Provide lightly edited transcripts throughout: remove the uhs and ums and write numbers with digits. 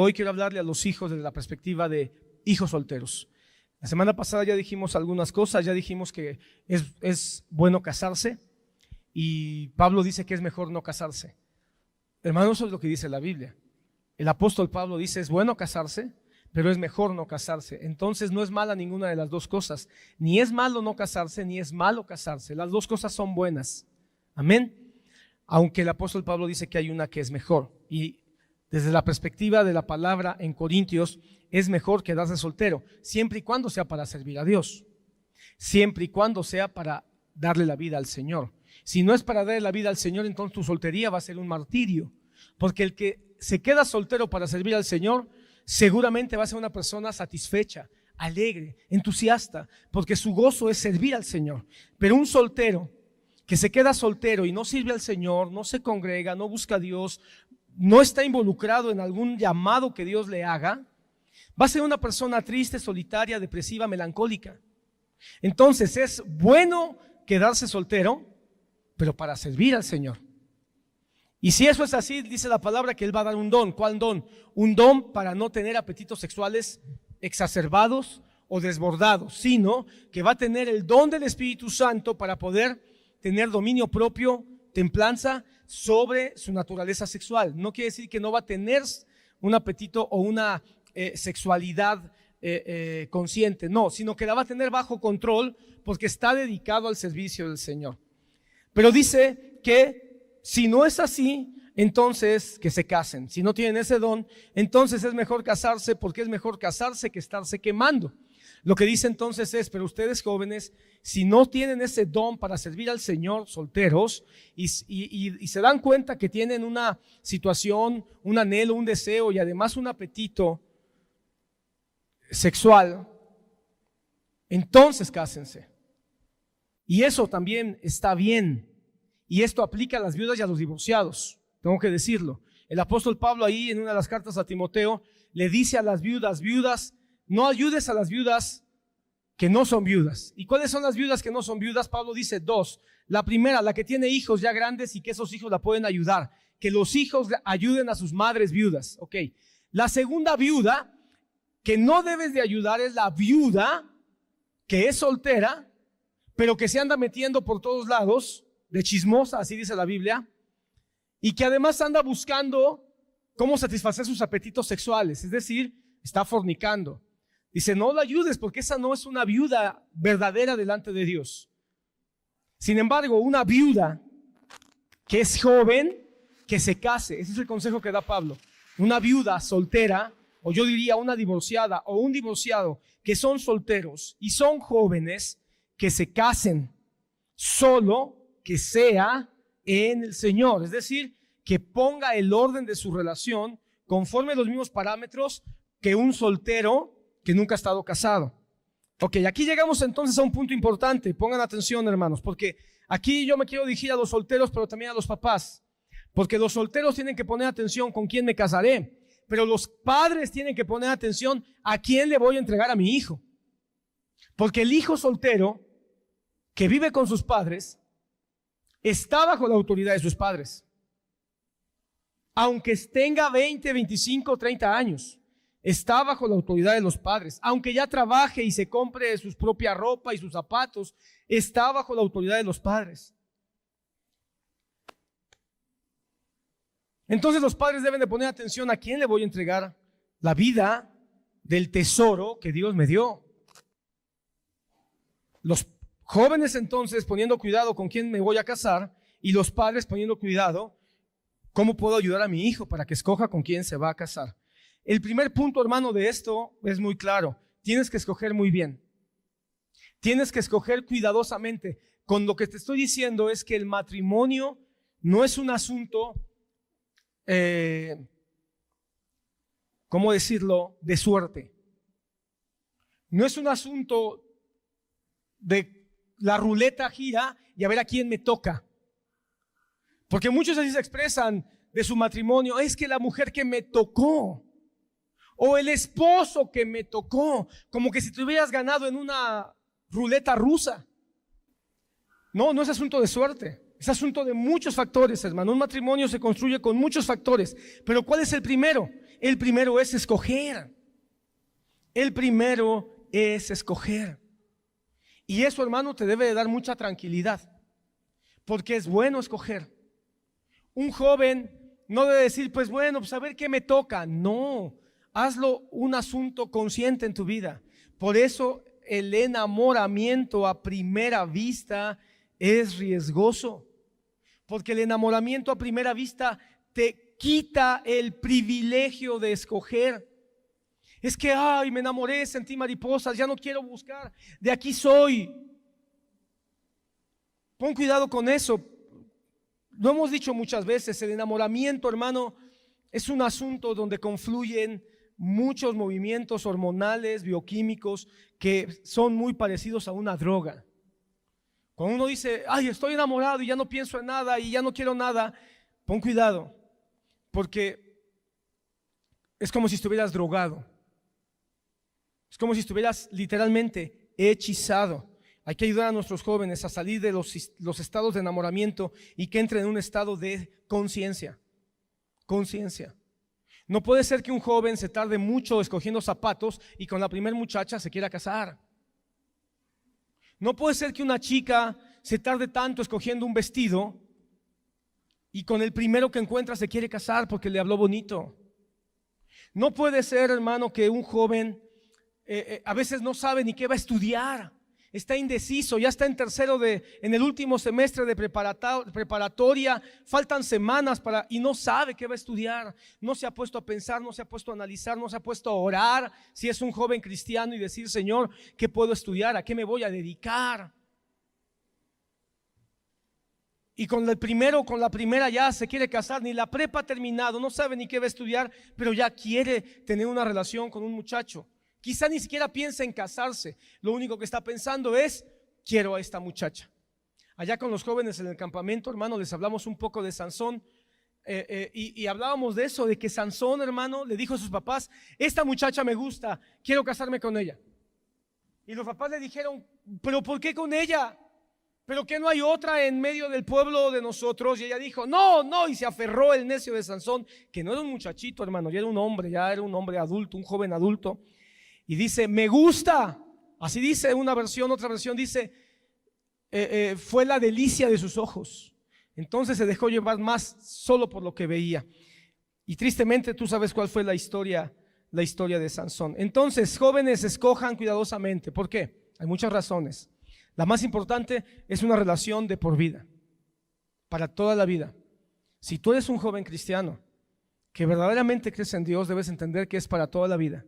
hoy quiero hablarle a los hijos desde la perspectiva de hijos solteros. La semana pasada ya dijimos algunas cosas, ya dijimos que es bueno casarse y Pablo dice que es mejor no casarse. Hermanos, eso es lo que dice la Biblia. El apóstol Pablo dice es bueno casarse, pero es mejor no casarse. Entonces no es mala ninguna de las dos cosas. Ni es malo no casarse, ni es malo casarse. Las dos cosas son buenas. Amén. Aunque el apóstol Pablo dice que hay una que es mejor. Y desde la perspectiva de la palabra en Corintios, es mejor quedarse soltero, siempre y cuando sea para servir a Dios. Siempre y cuando sea para darle la vida al Señor. Si no es para darle la vida al Señor, entonces tu soltería va a ser un martirio. Porque el que se queda soltero para servir al Señor, seguramente va a ser una persona satisfecha, alegre, entusiasta, porque su gozo es servir al Señor. Pero un soltero que se queda soltero y no sirve al Señor, no se congrega, no busca a Dios, no está involucrado en algún llamado que Dios le haga, va a ser una persona triste, solitaria, depresiva, melancólica. Entonces es bueno quedarse soltero, pero para servir al Señor. Y si eso es así, dice la palabra que Él va a dar un don. ¿Cuál don? Un don para no tener apetitos sexuales exacerbados o desbordados, sino que va a tener el don del Espíritu Santo para poder tener dominio propio, templanza sobre su naturaleza sexual. No quiere decir que no va a tener un apetito o una sexualidad consciente, no, sino que la va a tener bajo control porque está dedicado al servicio del Señor. Pero dice que si no es así, entonces que se casen. Si no tienen ese don, entonces es mejor casarse, porque es mejor casarse que estarse quemando. Lo que dice entonces es, pero ustedes jóvenes, si no tienen ese don para servir al Señor, solteros, y se dan cuenta que tienen una situación, un anhelo, un deseo y además un apetito sexual, entonces cásense. Y eso también está bien. Y esto aplica a las viudas y a los divorciados, tengo que decirlo. El apóstol Pablo ahí en una de las cartas a Timoteo le dice a las viudas, no ayudes a las viudas que no son viudas. ¿Y cuáles son las viudas que no son viudas? Pablo dice dos. La primera, la que tiene hijos ya grandes y que esos hijos la pueden ayudar. Que los hijos ayuden a sus madres viudas. Ok. La segunda viuda que no debes de ayudar es la viuda que es soltera, pero que se anda metiendo por todos lados, de chismosa, así dice la Biblia, y que además anda buscando cómo satisfacer sus apetitos sexuales, es decir, está fornicando. Dice, no la ayudes porque esa no es una viuda verdadera delante de Dios. Sin embargo, una viuda que es joven, que se case. Ese es el consejo que da Pablo. Una viuda soltera, o yo diría una divorciada o un divorciado, que son solteros y son jóvenes, que se casen, solo que sea en el Señor. Es decir, que ponga el orden de su relación conforme a los mismos parámetros que un soltero que nunca ha estado casado. Ok, aquí llegamos entonces a un punto importante. Pongan atención, hermanos, porque aquí yo me quiero dirigir a los solteros, pero también a los papás. Porque los solteros tienen que poner atención con quién me casaré, pero los padres tienen que poner atención a quién le voy a entregar a mi hijo. Porque el hijo soltero que vive con sus padres está bajo la autoridad de sus padres. Aunque tenga 20, 25, 30 años, está bajo la autoridad de los padres. Aunque ya trabaje y se compre su propia ropa y sus zapatos, está bajo la autoridad de los padres. Entonces los padres deben de poner atención a quién le voy a entregar la vida del tesoro que Dios me dio. Los jóvenes entonces poniendo cuidado con quién me voy a casar, y los padres poniendo cuidado cómo puedo ayudar a mi hijo para que escoja con quién se va a casar. El primer punto, hermano, de esto es muy claro. Tienes que escoger muy bien. Tienes que escoger cuidadosamente. Con lo que te estoy diciendo es que el matrimonio no es un asunto, ¿cómo decirlo?, de suerte. No es un asunto de la ruleta gira y a ver a quién me toca. Porque muchos así se expresan de su matrimonio, es que la mujer que me tocó, o el esposo que me tocó, como que si te hubieras ganado en una ruleta rusa. No, no es asunto de suerte, es asunto de muchos factores, hermano. Un matrimonio se construye con muchos factores, pero ¿cuál es el primero? El primero es escoger. El primero es escoger. Y eso, hermano, te debe de dar mucha tranquilidad, porque es bueno escoger. Un joven no debe decir, pues bueno, pues a ver qué me toca. No, hazlo un asunto consciente en tu vida. Por eso el enamoramiento a primera vista es riesgoso, porque el enamoramiento a primera vista te quita el privilegio de escoger. Es que, ay, me enamoré, sentí mariposas, ya no quiero buscar, de aquí soy. Pon cuidado con eso. Lo hemos dicho muchas veces, el enamoramiento, hermano, es un asunto donde confluyen muchos movimientos hormonales, bioquímicos, que son muy parecidos a una droga. Cuando uno dice, ay, estoy enamorado y ya no pienso en nada y ya no quiero nada, pon cuidado, porque es como si estuvieras drogado. Es como si estuvieras literalmente hechizado. Hay que ayudar a nuestros jóvenes a salir de los estados de enamoramiento y que entren en un estado de conciencia. Conciencia. No puede ser que un joven se tarde mucho escogiendo zapatos y con la primera muchacha se quiera casar. No puede ser que una chica se tarde tanto escogiendo un vestido y con el primero que encuentra se quiere casar porque le habló bonito. No puede ser, hermano, que un joven a veces no sabe ni qué va a estudiar, está indeciso, ya está en el último semestre de preparatoria, faltan semanas y no sabe qué va a estudiar, no se ha puesto a pensar, no se ha puesto a analizar, no se ha puesto a orar, si es un joven cristiano, y decir, Señor, ¿qué puedo estudiar? ¿A qué me voy a dedicar? Y con la primera ya se quiere casar, ni la prepa ha terminado, no sabe ni qué va a estudiar, pero ya quiere tener una relación con un muchacho. Quizá ni siquiera piensa en casarse, lo único que está pensando es, quiero a esta muchacha. Allá con los jóvenes en el campamento, hermano, les hablamos un poco de Sansón, y hablábamos de eso, de que Sansón, hermano, le dijo a sus papás, esta muchacha me gusta, quiero casarme con ella. Y los papás le dijeron, pero ¿por qué con ella? ¿Pero que no hay otra en medio del pueblo de nosotros? Y ella dijo, no, y se aferró el necio de Sansón, que no era un muchachito, hermano, ya era un hombre adulto, un joven adulto. Y dice, me gusta, así dice una versión, otra versión dice, fue la delicia de sus ojos. Entonces se dejó llevar más solo por lo que veía. Y tristemente tú sabes cuál fue la historia de Sansón. Entonces, jóvenes, escojan cuidadosamente. ¿Por qué? Hay muchas razones. La más importante es una relación de por vida, para toda la vida. Si tú eres un joven cristiano que verdaderamente crees en Dios, debes entender que es para toda la vida.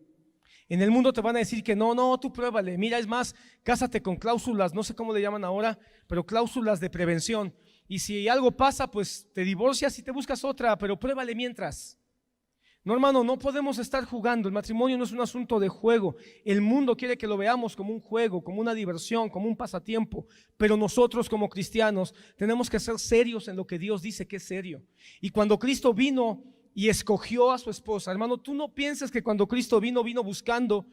En el mundo te van a decir que no, tú pruébale. Mira, es más, cásate con cláusulas, no sé cómo le llaman ahora, pero cláusulas de prevención. Y si algo pasa, pues te divorcias y te buscas otra, pero pruébale mientras. No, hermano, no podemos estar jugando. El matrimonio no es un asunto de juego. El mundo quiere que lo veamos como un juego, como una diversión, como un pasatiempo. Pero nosotros como cristianos tenemos que ser serios en lo que Dios dice que es serio. Y cuando Cristo vino y escogió a su esposa, hermano, tú no pienses que cuando Cristo vino buscando.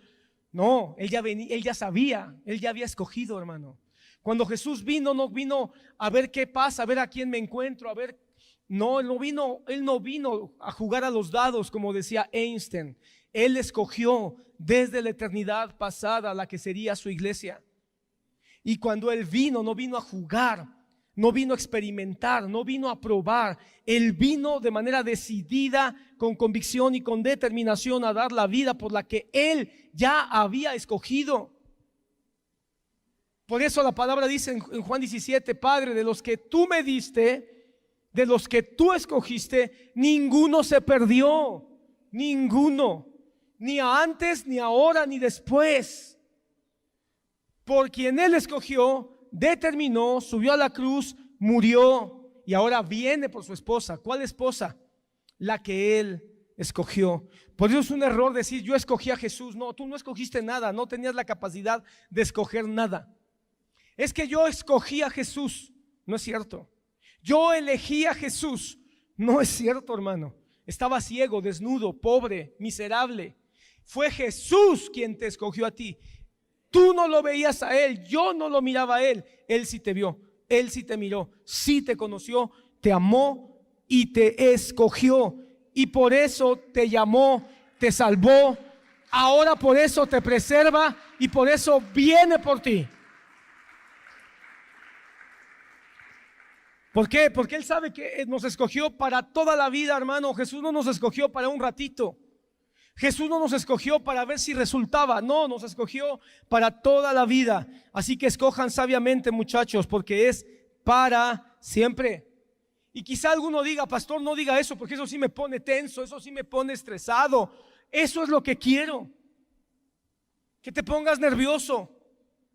No, él ya sabía, él ya había escogido, hermano. Cuando Jesús vino, no vino a ver qué pasa, a ver a quién me encuentro, a ver. No, él no vino a jugar a los dados, como decía Einstein. Él escogió desde la eternidad pasada la que sería su iglesia. Y cuando él vino, no vino a jugar, no vino a experimentar, no vino a probar. Él vino de manera decidida, con convicción y con determinación a dar la vida por la que él ya había escogido. Por eso la palabra dice en Juan 17, Padre, de los que tú me diste, de los que tú escogiste, ninguno se perdió, ninguno, ni antes, ni ahora, ni después. Por quien él escogió, determinó, subió a la cruz, murió y ahora viene por su esposa. ¿Cuál esposa? La que él escogió. Por eso es un error decir yo escogí a Jesús. No, tú no escogiste nada, no tenías la capacidad de escoger nada. Es que yo escogí a Jesús. No es cierto. Yo elegí a Jesús. No es cierto, hermano. Estaba ciego, desnudo, pobre, miserable. Fue Jesús quien te escogió a ti. Tú no lo veías a él, yo no lo miraba a él. Él sí te vio, él sí te miró, sí te conoció, te amó y te escogió. Y por eso te llamó te salvó, ahora por eso te preserva y por eso viene por ti. ¿Por qué? Porque Él sabe que nos escogió para toda la vida, hermano. Jesús no nos escogió para un ratito. Jesús no nos escogió para ver si resultaba. No, nos escogió para toda la vida. Así que escojan sabiamente, muchachos, porque es para siempre. Y quizá alguno diga, pastor, no diga eso, porque eso sí me pone tenso, eso sí me pone estresado. Eso es lo que quiero. Que te pongas nervioso,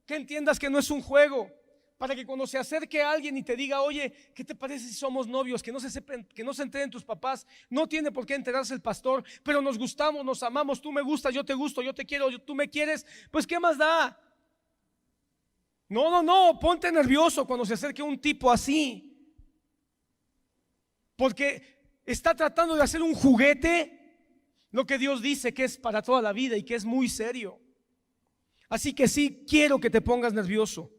que entiendas que no es un juego. Para que cuando se acerque a alguien y te diga, oye, ¿qué te parece si somos novios? Que no se enteren tus papás. No tiene por qué enterarse el pastor, pero nos gustamos, nos amamos. Tú me gustas, yo te gusto, yo te quiero, tú me quieres. Pues ¿qué más da? No, ponte nervioso cuando se acerque un tipo así. Porque está tratando de hacer un juguete, lo que Dios dice que es para toda la vida y que es muy serio. Así que sí quiero que te pongas nervioso.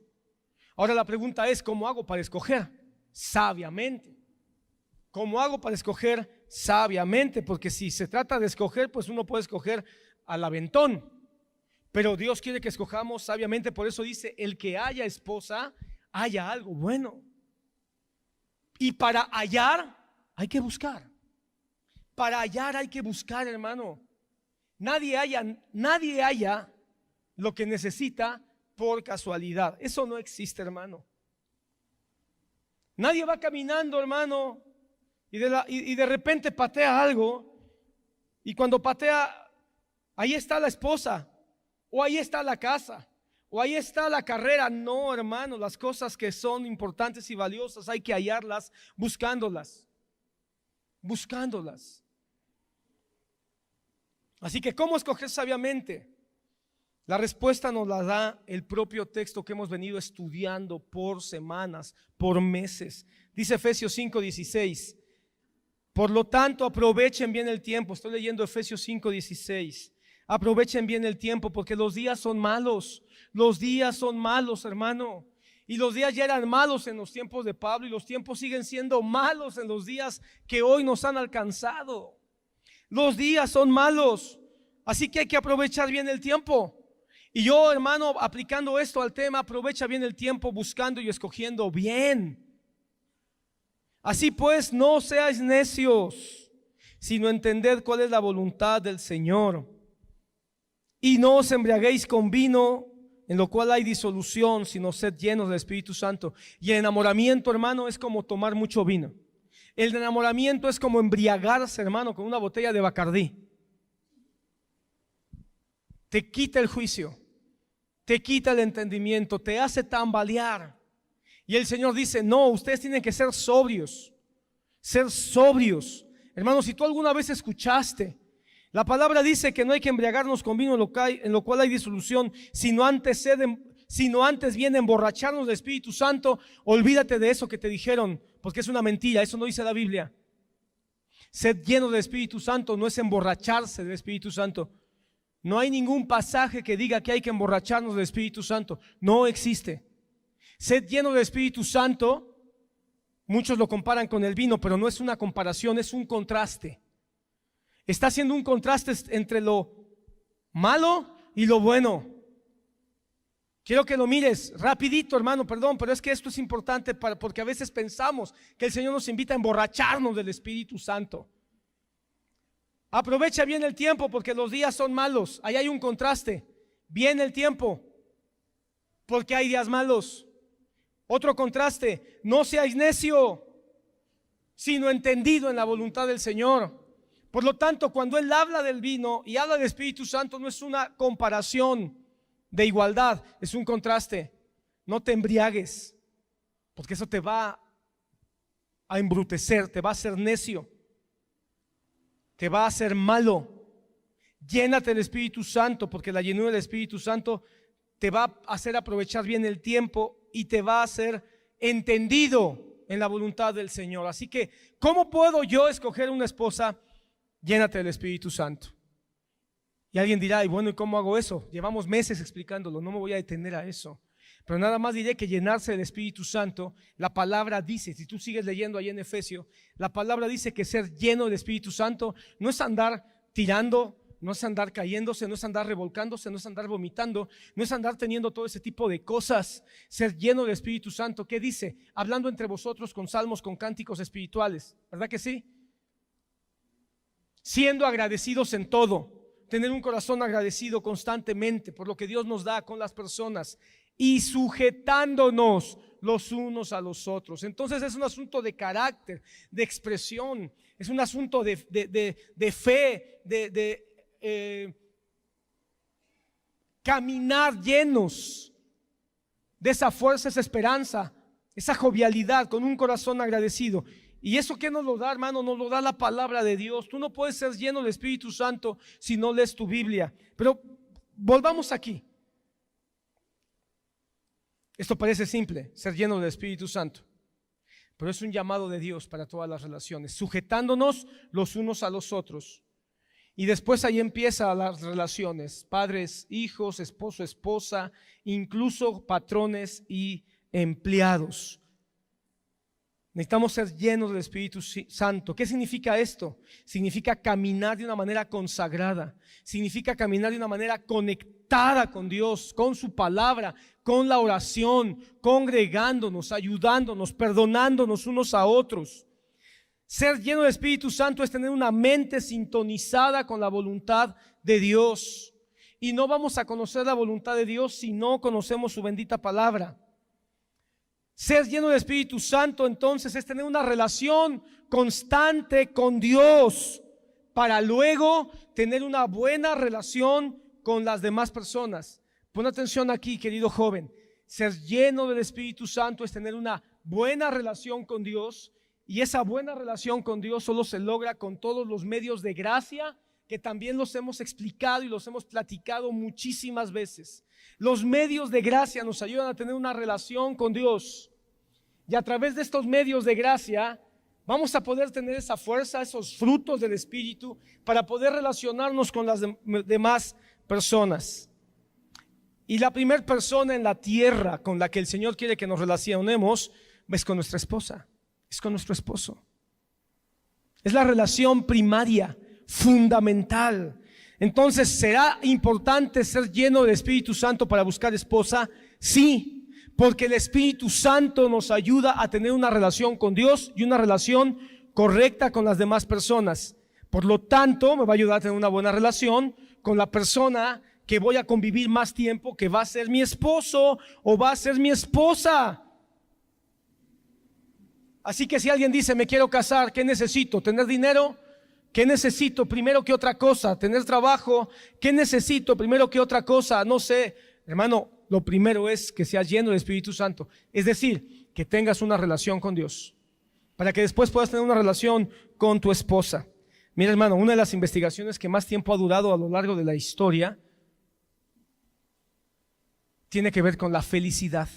Ahora la pregunta es, ¿cómo hago para escoger? Sabiamente. ¿Cómo hago para escoger? Sabiamente, porque si se trata de escoger, pues uno puede escoger al aventón. Pero Dios quiere que escojamos sabiamente, por eso dice, el que haya esposa, haya algo bueno. Y para hallar, hay que buscar. Para hallar hay que buscar, hermano. Nadie halla lo que necesita por casualidad. Eso no existe, hermano. Nadie va caminando, hermano, y de repente patea algo, y cuando patea, ahí está la esposa, o ahí está la casa, o ahí está la carrera. No, hermano, las cosas que son importantes y valiosas hay que hallarlas buscándolas. Así que, ¿cómo escoger sabiamente? La respuesta nos la da el propio texto que hemos venido estudiando por semanas, por meses. Dice Efesios 5:16. Por lo tanto, aprovechen bien el tiempo. Estoy leyendo Efesios 5:16. Aprovechen bien el tiempo porque los días son malos. Los días son malos, hermano. Y los días ya eran malos en los tiempos de Pablo y los tiempos siguen siendo malos en los días que hoy nos han alcanzado. Los días son malos. Así que hay que aprovechar bien el tiempo. Y yo, hermano, aplicando esto al tema, aprovecha bien el tiempo buscando y escogiendo bien. Así pues, no seáis necios, sino entended cuál es la voluntad del Señor. Y no os embriaguéis con vino, en lo cual hay disolución, sino sed llenos del Espíritu Santo. Y el enamoramiento, hermano, es como tomar mucho vino. El enamoramiento es como embriagarse, hermano, con una botella de Bacardí. Te quita el juicio, te quita el entendimiento, te hace tambalear. Y el Señor dice, no, ustedes tienen que ser sobrios. Ser sobrios. Hermano, si tú alguna vez escuchaste, la palabra dice que no hay que embriagarnos con vino en lo cual hay disolución, sino antes bien emborracharnos del Espíritu Santo. Olvídate de eso que te dijeron, porque es una mentira, eso no dice la Biblia. Sed lleno del Espíritu Santo no es emborracharse del Espíritu Santo. No hay ningún pasaje que diga que hay que emborracharnos del Espíritu Santo. No existe. Sed lleno del Espíritu Santo, muchos lo comparan con el vino, pero no es una comparación, es un contraste. Está haciendo un contraste entre lo malo y lo bueno. Quiero que lo mires rapidito, hermano, perdón, pero es que esto es importante porque a veces pensamos que el Señor nos invita a emborracharnos del Espíritu Santo. Aprovecha bien el tiempo porque los días son malos. Ahí hay un contraste. Bien el tiempo porque hay días malos. Otro contraste, no seáis necio, sino entendido en la voluntad del Señor. Por lo tanto, cuando Él habla del vino y habla del Espíritu Santo, no es una comparación de igualdad, es un contraste. No te embriagues, porque eso te va a embrutecer, te va a hacer necio, te va a hacer malo. Llénate del Espíritu Santo, porque la llenura del Espíritu Santo te va a hacer aprovechar bien el tiempo y te va a hacer entendido en la voluntad del Señor. Así que, ¿cómo puedo yo escoger una esposa? Llénate del Espíritu Santo. Y alguien dirá, y bueno, ¿y cómo hago eso? Llevamos meses explicándolo, no me voy a detener a eso. Pero nada más diré que llenarse del Espíritu Santo, la palabra dice, si tú sigues leyendo ahí en Efesios, la palabra dice que ser lleno del Espíritu Santo no es andar tirando, no es andar cayéndose, no es andar revolcándose, no es andar vomitando, no es andar teniendo todo ese tipo de cosas. Ser lleno del Espíritu Santo, ¿qué dice? Hablando entre vosotros con salmos, con cánticos espirituales, ¿verdad que sí? Siendo agradecidos en todo. Tener un corazón agradecido constantemente por lo que Dios nos da con las personas y sujetándonos los unos a los otros. Entonces es un asunto de carácter, de expresión, es un asunto de fe, de caminar llenos de esa fuerza, esa esperanza, esa jovialidad, con un corazón agradecido. ¿Y eso qué nos lo da, hermano? Nos lo da la palabra de Dios. Tú no puedes ser lleno del Espíritu Santo si no lees tu Biblia. Pero volvamos aquí. Esto parece simple, ser lleno del Espíritu Santo, pero es un llamado de Dios para todas las relaciones, sujetándonos los unos a los otros. Y después ahí empiezan las relaciones, padres, hijos, esposo, esposa, incluso patrones y empleados. Necesitamos ser llenos del Espíritu Santo. ¿Qué significa esto? Significa caminar de una manera consagrada. Significa caminar de una manera conectada con Dios, con su palabra, con la oración, congregándonos, ayudándonos, perdonándonos unos a otros. Ser lleno del Espíritu Santo es tener una mente sintonizada con la voluntad de Dios. Y no vamos a conocer la voluntad de Dios si no conocemos su bendita palabra. Ser lleno del Espíritu Santo entonces es tener una relación constante con Dios para luego tener una buena relación con las demás personas. Pon atención aquí, querido joven. Ser lleno del Espíritu Santo es tener una buena relación con Dios, y esa buena relación con Dios solo se logra con todos los medios de gracia que también los hemos explicado y los hemos platicado muchísimas veces. Los medios de gracia nos ayudan a tener una relación con Dios, y a través de estos medios de gracia vamos a poder tener esa fuerza, esos frutos del Espíritu para poder relacionarnos con las demás personas. Y la primera persona en la tierra con la que el Señor quiere que nos relacionemos es con nuestra esposa, es con nuestro esposo. Es la relación primaria, fundamental. Entonces, ¿será importante ser lleno del Espíritu Santo para buscar esposa? Sí, porque el Espíritu Santo nos ayuda a tener una relación con Dios y una relación correcta con las demás personas. Por lo tanto, me va a ayudar a tener una buena relación con la persona que voy a convivir más tiempo, que va a ser mi esposo o va a ser mi esposa. Así que si alguien dice, me quiero casar, ¿qué necesito? ¿Tener dinero? ¿Qué necesito primero que otra cosa? ¿Tener trabajo? ¿Qué necesito primero que otra cosa? No sé, hermano, lo primero es que seas lleno del Espíritu Santo. Es decir, que tengas una relación con Dios, para que después puedas tener una relación con tu esposa. Mira, hermano, una de las investigaciones que más tiempo ha durado a lo largo de la historia tiene que ver con la felicidad.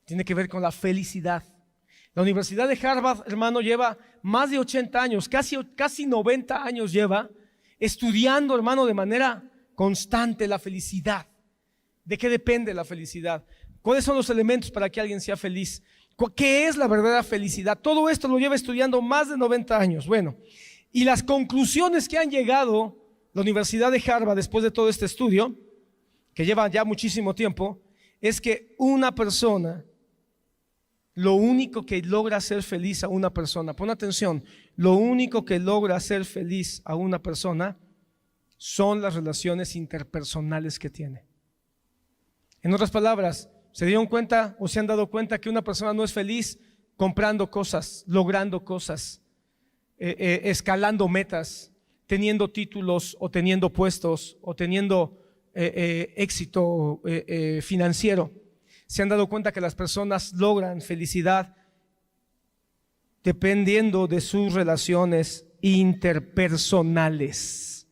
Tiene que ver con la felicidad. La Universidad de Harvard, hermano, lleva más de 80 años, casi 90 años lleva estudiando, hermano, de manera constante la felicidad. ¿De qué depende la felicidad? ¿Cuáles son los elementos para que alguien sea feliz? ¿Qué es la verdadera felicidad? Todo esto lo lleva estudiando más de 90 años. Bueno, y las conclusiones que han llegado la Universidad de Harvard después de todo este estudio, que lleva ya muchísimo tiempo, es que una persona, lo único que logra hacer feliz a una persona, pon atención, lo único que logra hacer feliz a una persona son las relaciones interpersonales que tiene. En otras palabras, ¿se dieron cuenta o se han dado cuenta que una persona no es feliz comprando cosas, logrando cosas, escalando metas, teniendo títulos o teniendo puestos o teniendo éxito financiero? Se han dado cuenta que las personas logran felicidad dependiendo de sus relaciones interpersonales.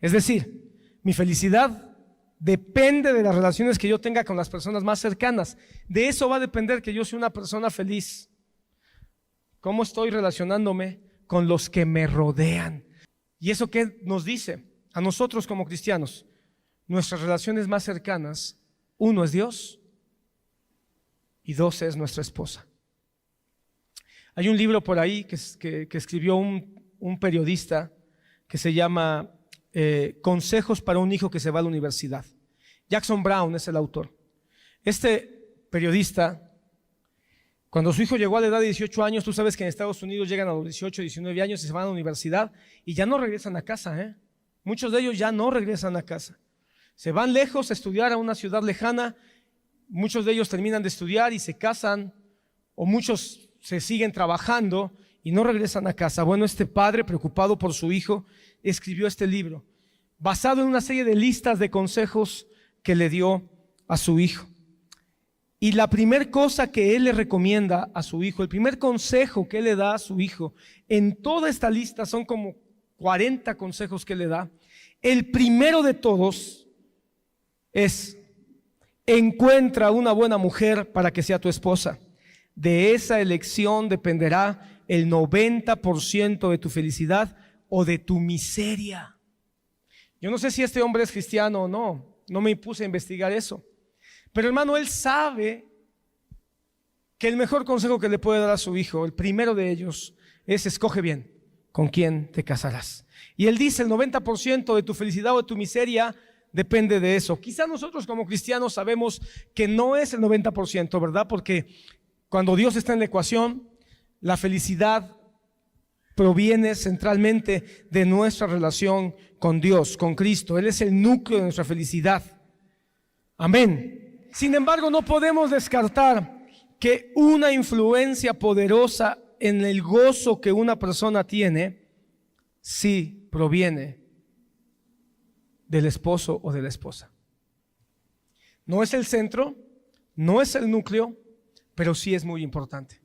Es decir, mi felicidad depende de las relaciones que yo tenga con las personas más cercanas. De eso va a depender que yo sea una persona feliz. ¿Cómo estoy relacionándome con los que me rodean? ¿Y eso qué nos dice a nosotros como cristianos? Nuestras relaciones más cercanas, uno es Dios y dos es nuestra esposa. Hay un libro por ahí que escribió un periodista que se llama consejos para un hijo que se va a la universidad. Jackson Brown es el autor. Este periodista, cuando su hijo llegó a la edad de 18 años, tú sabes que en Estados Unidos llegan a los 18, 19 años y se van a la universidad y ya no regresan a casa, Muchos de ellos ya no regresan a casa. Se van lejos a estudiar a una ciudad lejana, muchos de ellos terminan de estudiar y se casan, o muchos se siguen trabajando y no regresan a casa. Bueno, este padre, preocupado por su hijo, escribió este libro, basado en una serie de listas de consejos que le dio a su hijo. Y la primera cosa que él le recomienda a su hijo, el primer consejo que él le da a su hijo, en toda esta lista son como 40 consejos que le da. El primero de todos es: encuentra una buena mujer para que sea tu esposa. De esa elección dependerá el 90% de tu felicidad o de tu miseria. Yo no sé si este hombre es cristiano o no, no me puse a investigar eso. Pero hermano, él sabe que el mejor consejo que le puede dar a su hijo, el primero de ellos, es: escoge bien con quién te casarás. Y él dice, el 90% de tu felicidad o de tu miseria depende de eso. Quizá nosotros como cristianos sabemos que no es el 90%, ¿verdad? Porque cuando Dios está en la ecuación, la felicidad proviene centralmente de nuestra relación con Dios, con Cristo. Él es el núcleo de nuestra felicidad. Amén. Sin embargo, no podemos descartar que una influencia poderosa en el gozo que una persona tiene, sí proviene del esposo o de la esposa. No es el centro, no es el núcleo, pero sí es muy importante.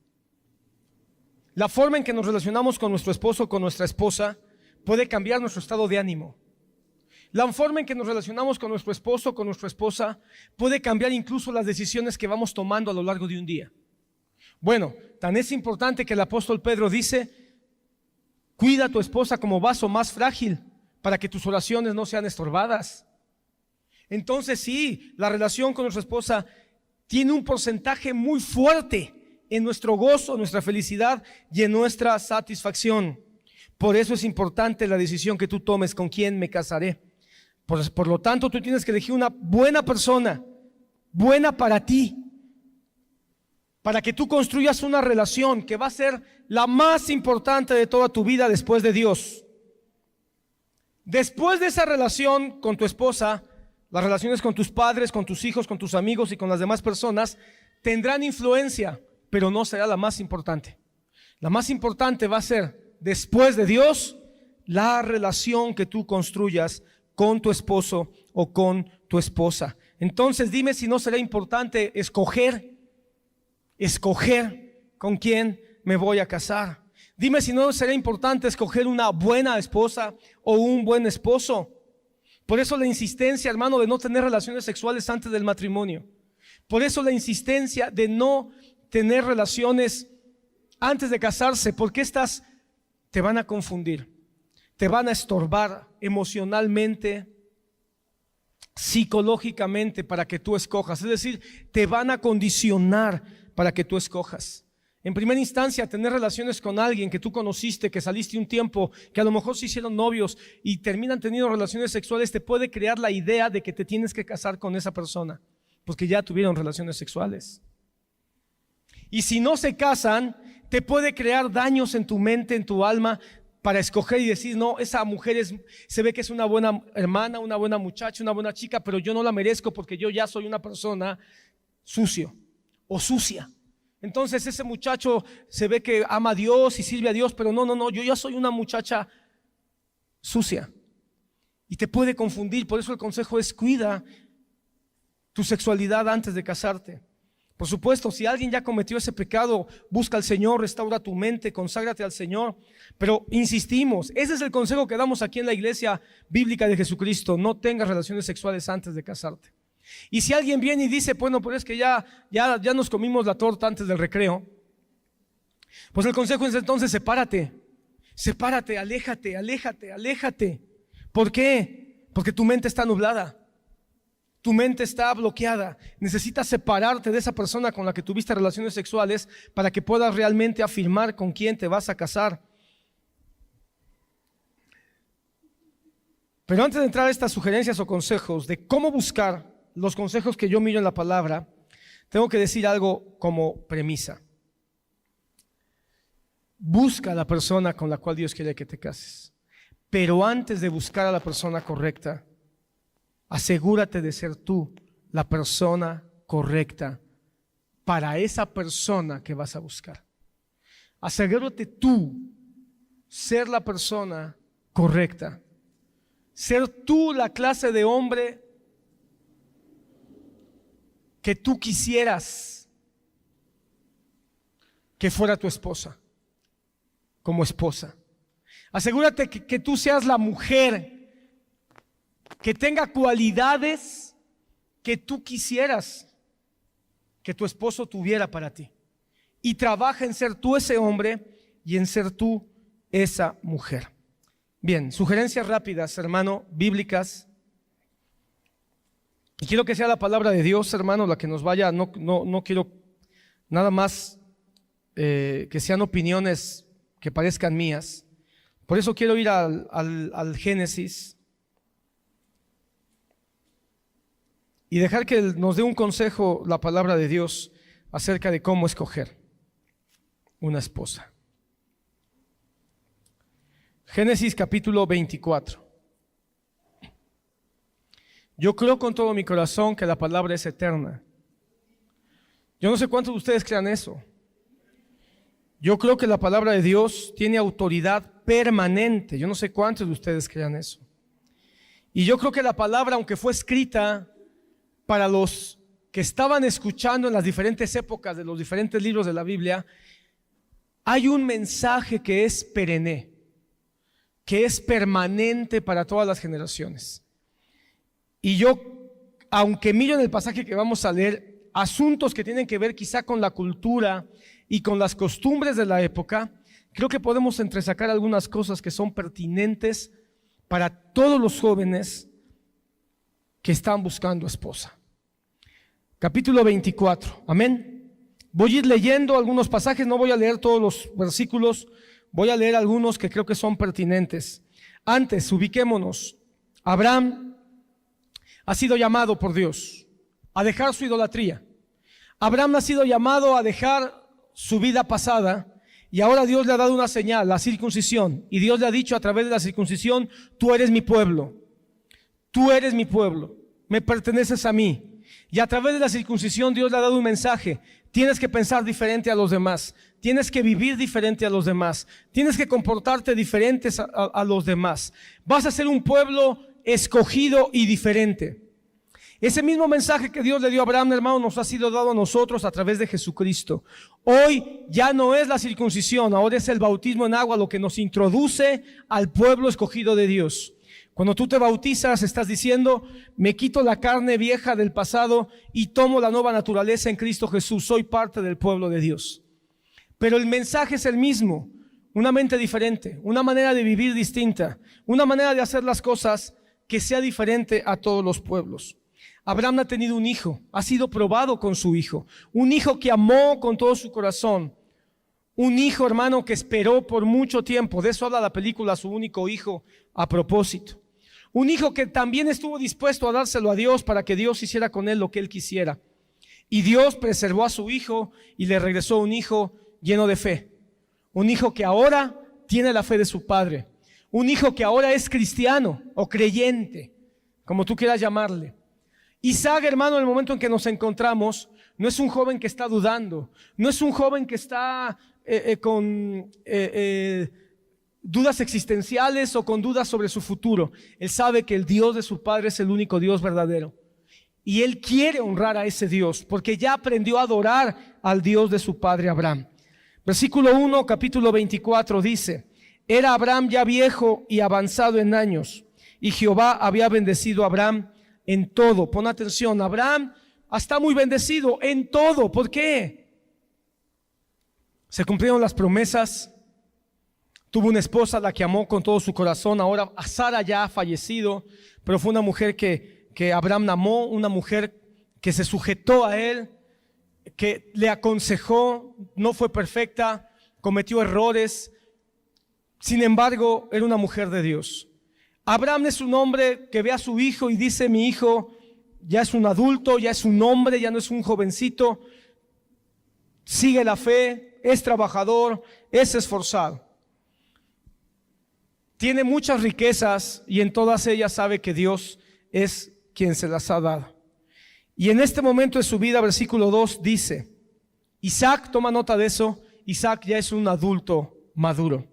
La forma en que nos relacionamos con nuestro esposo o con nuestra esposa puede cambiar nuestro estado de ánimo. La forma en que nos relacionamos con nuestro esposo o con nuestra esposa puede cambiar incluso las decisiones que vamos tomando a lo largo de un día. Bueno, tan es importante que el apóstol Pedro dice: cuida a tu esposa como vaso más frágil para que tus oraciones no sean estorbadas. Entonces sí, la relación con nuestra esposa tiene un porcentaje muy fuerte en nuestro gozo, nuestra felicidad y en nuestra satisfacción. Por eso es importante la decisión que tú tomes: con quién me casaré. Por lo tanto, tú tienes que elegir una buena persona, buena para ti, para que tú construyas una relación que va a ser la más importante de toda tu vida después de Dios. Después de esa relación con tu esposa, las relaciones con tus padres, con tus hijos, con tus amigos y con las demás personas tendrán influencia, pero no será la más importante. La más importante va a ser, después de Dios, la relación que tú construyas con tu esposo o con tu esposa. Entonces dime si no será importante escoger con quién me voy a casar. Dime si no será importante escoger una buena esposa o un buen esposo. Por eso la insistencia, hermano, de no tener relaciones sexuales antes del matrimonio. Por eso la insistencia de no tener relaciones antes de casarse, porque estas te van a confundir, te van a estorbar emocionalmente, psicológicamente para que tú escojas. Es decir, te van a condicionar para que tú escojas. En primera instancia, tener relaciones con alguien que tú conociste, que saliste un tiempo, que a lo mejor se hicieron novios y terminan teniendo relaciones sexuales, te puede crear la idea de que te tienes que casar con esa persona, porque ya tuvieron relaciones sexuales. Y si no se casan, te puede crear daños en tu mente, en tu alma, para escoger y decir: no, esa mujer se ve que es una buena hermana, una buena muchacha, una buena chica, pero yo no la merezco porque yo ya soy una persona sucio o sucia. Entonces ese muchacho se ve que ama a Dios y sirve a Dios, pero no, yo ya soy una muchacha sucia. Y te puede confundir. Por eso el consejo es: cuida tu sexualidad antes de casarte. Por supuesto, si alguien ya cometió ese pecado, busca al Señor, restaura tu mente, conságrate al Señor. Pero insistimos, ese es el consejo que damos aquí en la iglesia bíblica de Jesucristo: no tengas relaciones sexuales antes de casarte. Y si alguien viene y dice: bueno, pero es que ya nos comimos la torta antes del recreo, pues el consejo es entonces: sepárate, aléjate. ¿Por qué? Porque tu mente está nublada, tu mente está bloqueada. Necesitas separarte de esa persona con la que tuviste relaciones sexuales para que puedas realmente afirmar con quién te vas a casar. Pero antes de entrar a estas sugerencias o consejos de cómo buscar los consejos que yo miro en la palabra, tengo que decir algo como premisa. Busca a la persona con la cual Dios quiere que te cases. Pero antes de buscar a la persona correcta, asegúrate de ser tú la persona correcta para esa persona que vas a buscar. Asegúrate tú ser la persona correcta. Ser tú la clase de hombre que tú quisieras que fuera tu esposa, como esposa. Asegúrate que tú seas la mujer que tenga cualidades que tú quisieras que tu esposo tuviera para ti. Y trabaja en ser tú ese hombre y en ser tú esa mujer. Bien, sugerencias rápidas, hermano, bíblicas. Y quiero que sea la palabra de Dios, hermano, la que nos vaya. No quiero nada más que sean opiniones que parezcan mías. Por eso quiero ir al Génesis y dejar que nos dé un consejo la palabra de Dios acerca de cómo escoger una esposa. Génesis capítulo 24. Yo creo con todo mi corazón que la palabra es eterna. Yo no sé cuántos de ustedes crean eso. Yo creo que la palabra de Dios tiene autoridad permanente. Yo no sé cuántos de ustedes crean eso. Y yo creo que la palabra, aunque fue escrita para los que estaban escuchando en las diferentes épocas de los diferentes libros de la Biblia, hay un mensaje que es perenne, que es permanente para todas las generaciones. Y yo, aunque miro en el pasaje que vamos a leer asuntos que tienen que ver quizá con la cultura y con las costumbres de la época, creo que podemos entresacar algunas cosas que son pertinentes para todos los jóvenes que están buscando esposa. Capítulo 24, amén. Voy a ir leyendo algunos pasajes, no voy a leer todos los versículos, voy a leer algunos que creo que son pertinentes. Antes, ubiquémonos. Abraham ha sido llamado por Dios a dejar su idolatría. Abraham ha sido llamado a dejar su vida pasada y ahora Dios le ha dado una señal, la circuncisión. Y Dios le ha dicho a través de la circuncisión: tú eres mi pueblo, tú eres mi pueblo, me perteneces a mí. Y a través de la circuncisión Dios le ha dado un mensaje: tienes que pensar diferente a los demás, tienes que vivir diferente a los demás, tienes que comportarte diferente a los demás. Vas a ser un pueblo escogido y diferente. Ese mismo mensaje que Dios le dio a Abraham, hermano, nos ha sido dado a nosotros a través de Jesucristo. Hoy ya no es la circuncisión, ahora es el bautismo en agua lo que nos introduce al pueblo escogido de Dios. Cuando tú te bautizas, estás diciendo: me quito la carne vieja del pasado y tomo la nueva naturaleza en Cristo Jesús. Soy parte del pueblo de Dios. Pero el mensaje es el mismo, una mente diferente, una manera de vivir distinta, una manera de hacer las cosas que sea diferente a todos los pueblos. Abraham ha tenido un hijo, ha sido probado con su hijo, un hijo que amó con todo su corazón, un hijo, hermano, que esperó por mucho tiempo. De eso habla la película Su único hijo, a propósito. Un hijo que también estuvo dispuesto a dárselo a Dios para que Dios hiciera con él lo que él quisiera. Y Dios preservó a su hijo y le regresó un hijo lleno de fe. Un hijo que ahora tiene la fe de su padre. Un hijo que ahora es cristiano o creyente, como tú quieras llamarle. Isaac, hermano, en el momento en que nos encontramos, no es un joven que está dudando, no es un joven que está con dudas existenciales o con dudas sobre su futuro. Él sabe que el Dios de su padre es el único Dios verdadero. Y él quiere honrar a ese Dios porque ya aprendió a adorar al Dios de su padre Abraham. Versículo 1, capítulo 24 dice: era Abraham ya viejo y avanzado en años, y Jehová había bendecido a Abraham en todo. Pon atención, Abraham está muy bendecido en todo. ¿Por qué? Se cumplieron las promesas. Tuvo una esposa a la que amó con todo su corazón. Ahora Sara ya ha fallecido, pero fue una mujer que Abraham amó, una mujer que se sujetó a él, que le aconsejó. No fue perfecta, cometió errores. Sin embargo, era una mujer de Dios. Abraham es un hombre que ve a su hijo y dice: mi hijo ya es un adulto, ya es un hombre, ya no es un jovencito, sigue la fe, es trabajador, es esforzado. Tiene muchas riquezas y en todas ellas sabe que Dios es quien se las ha dado. Y en este momento de su vida, versículo 2 dice, Isaac, toma nota de eso, Isaac ya es un adulto maduro.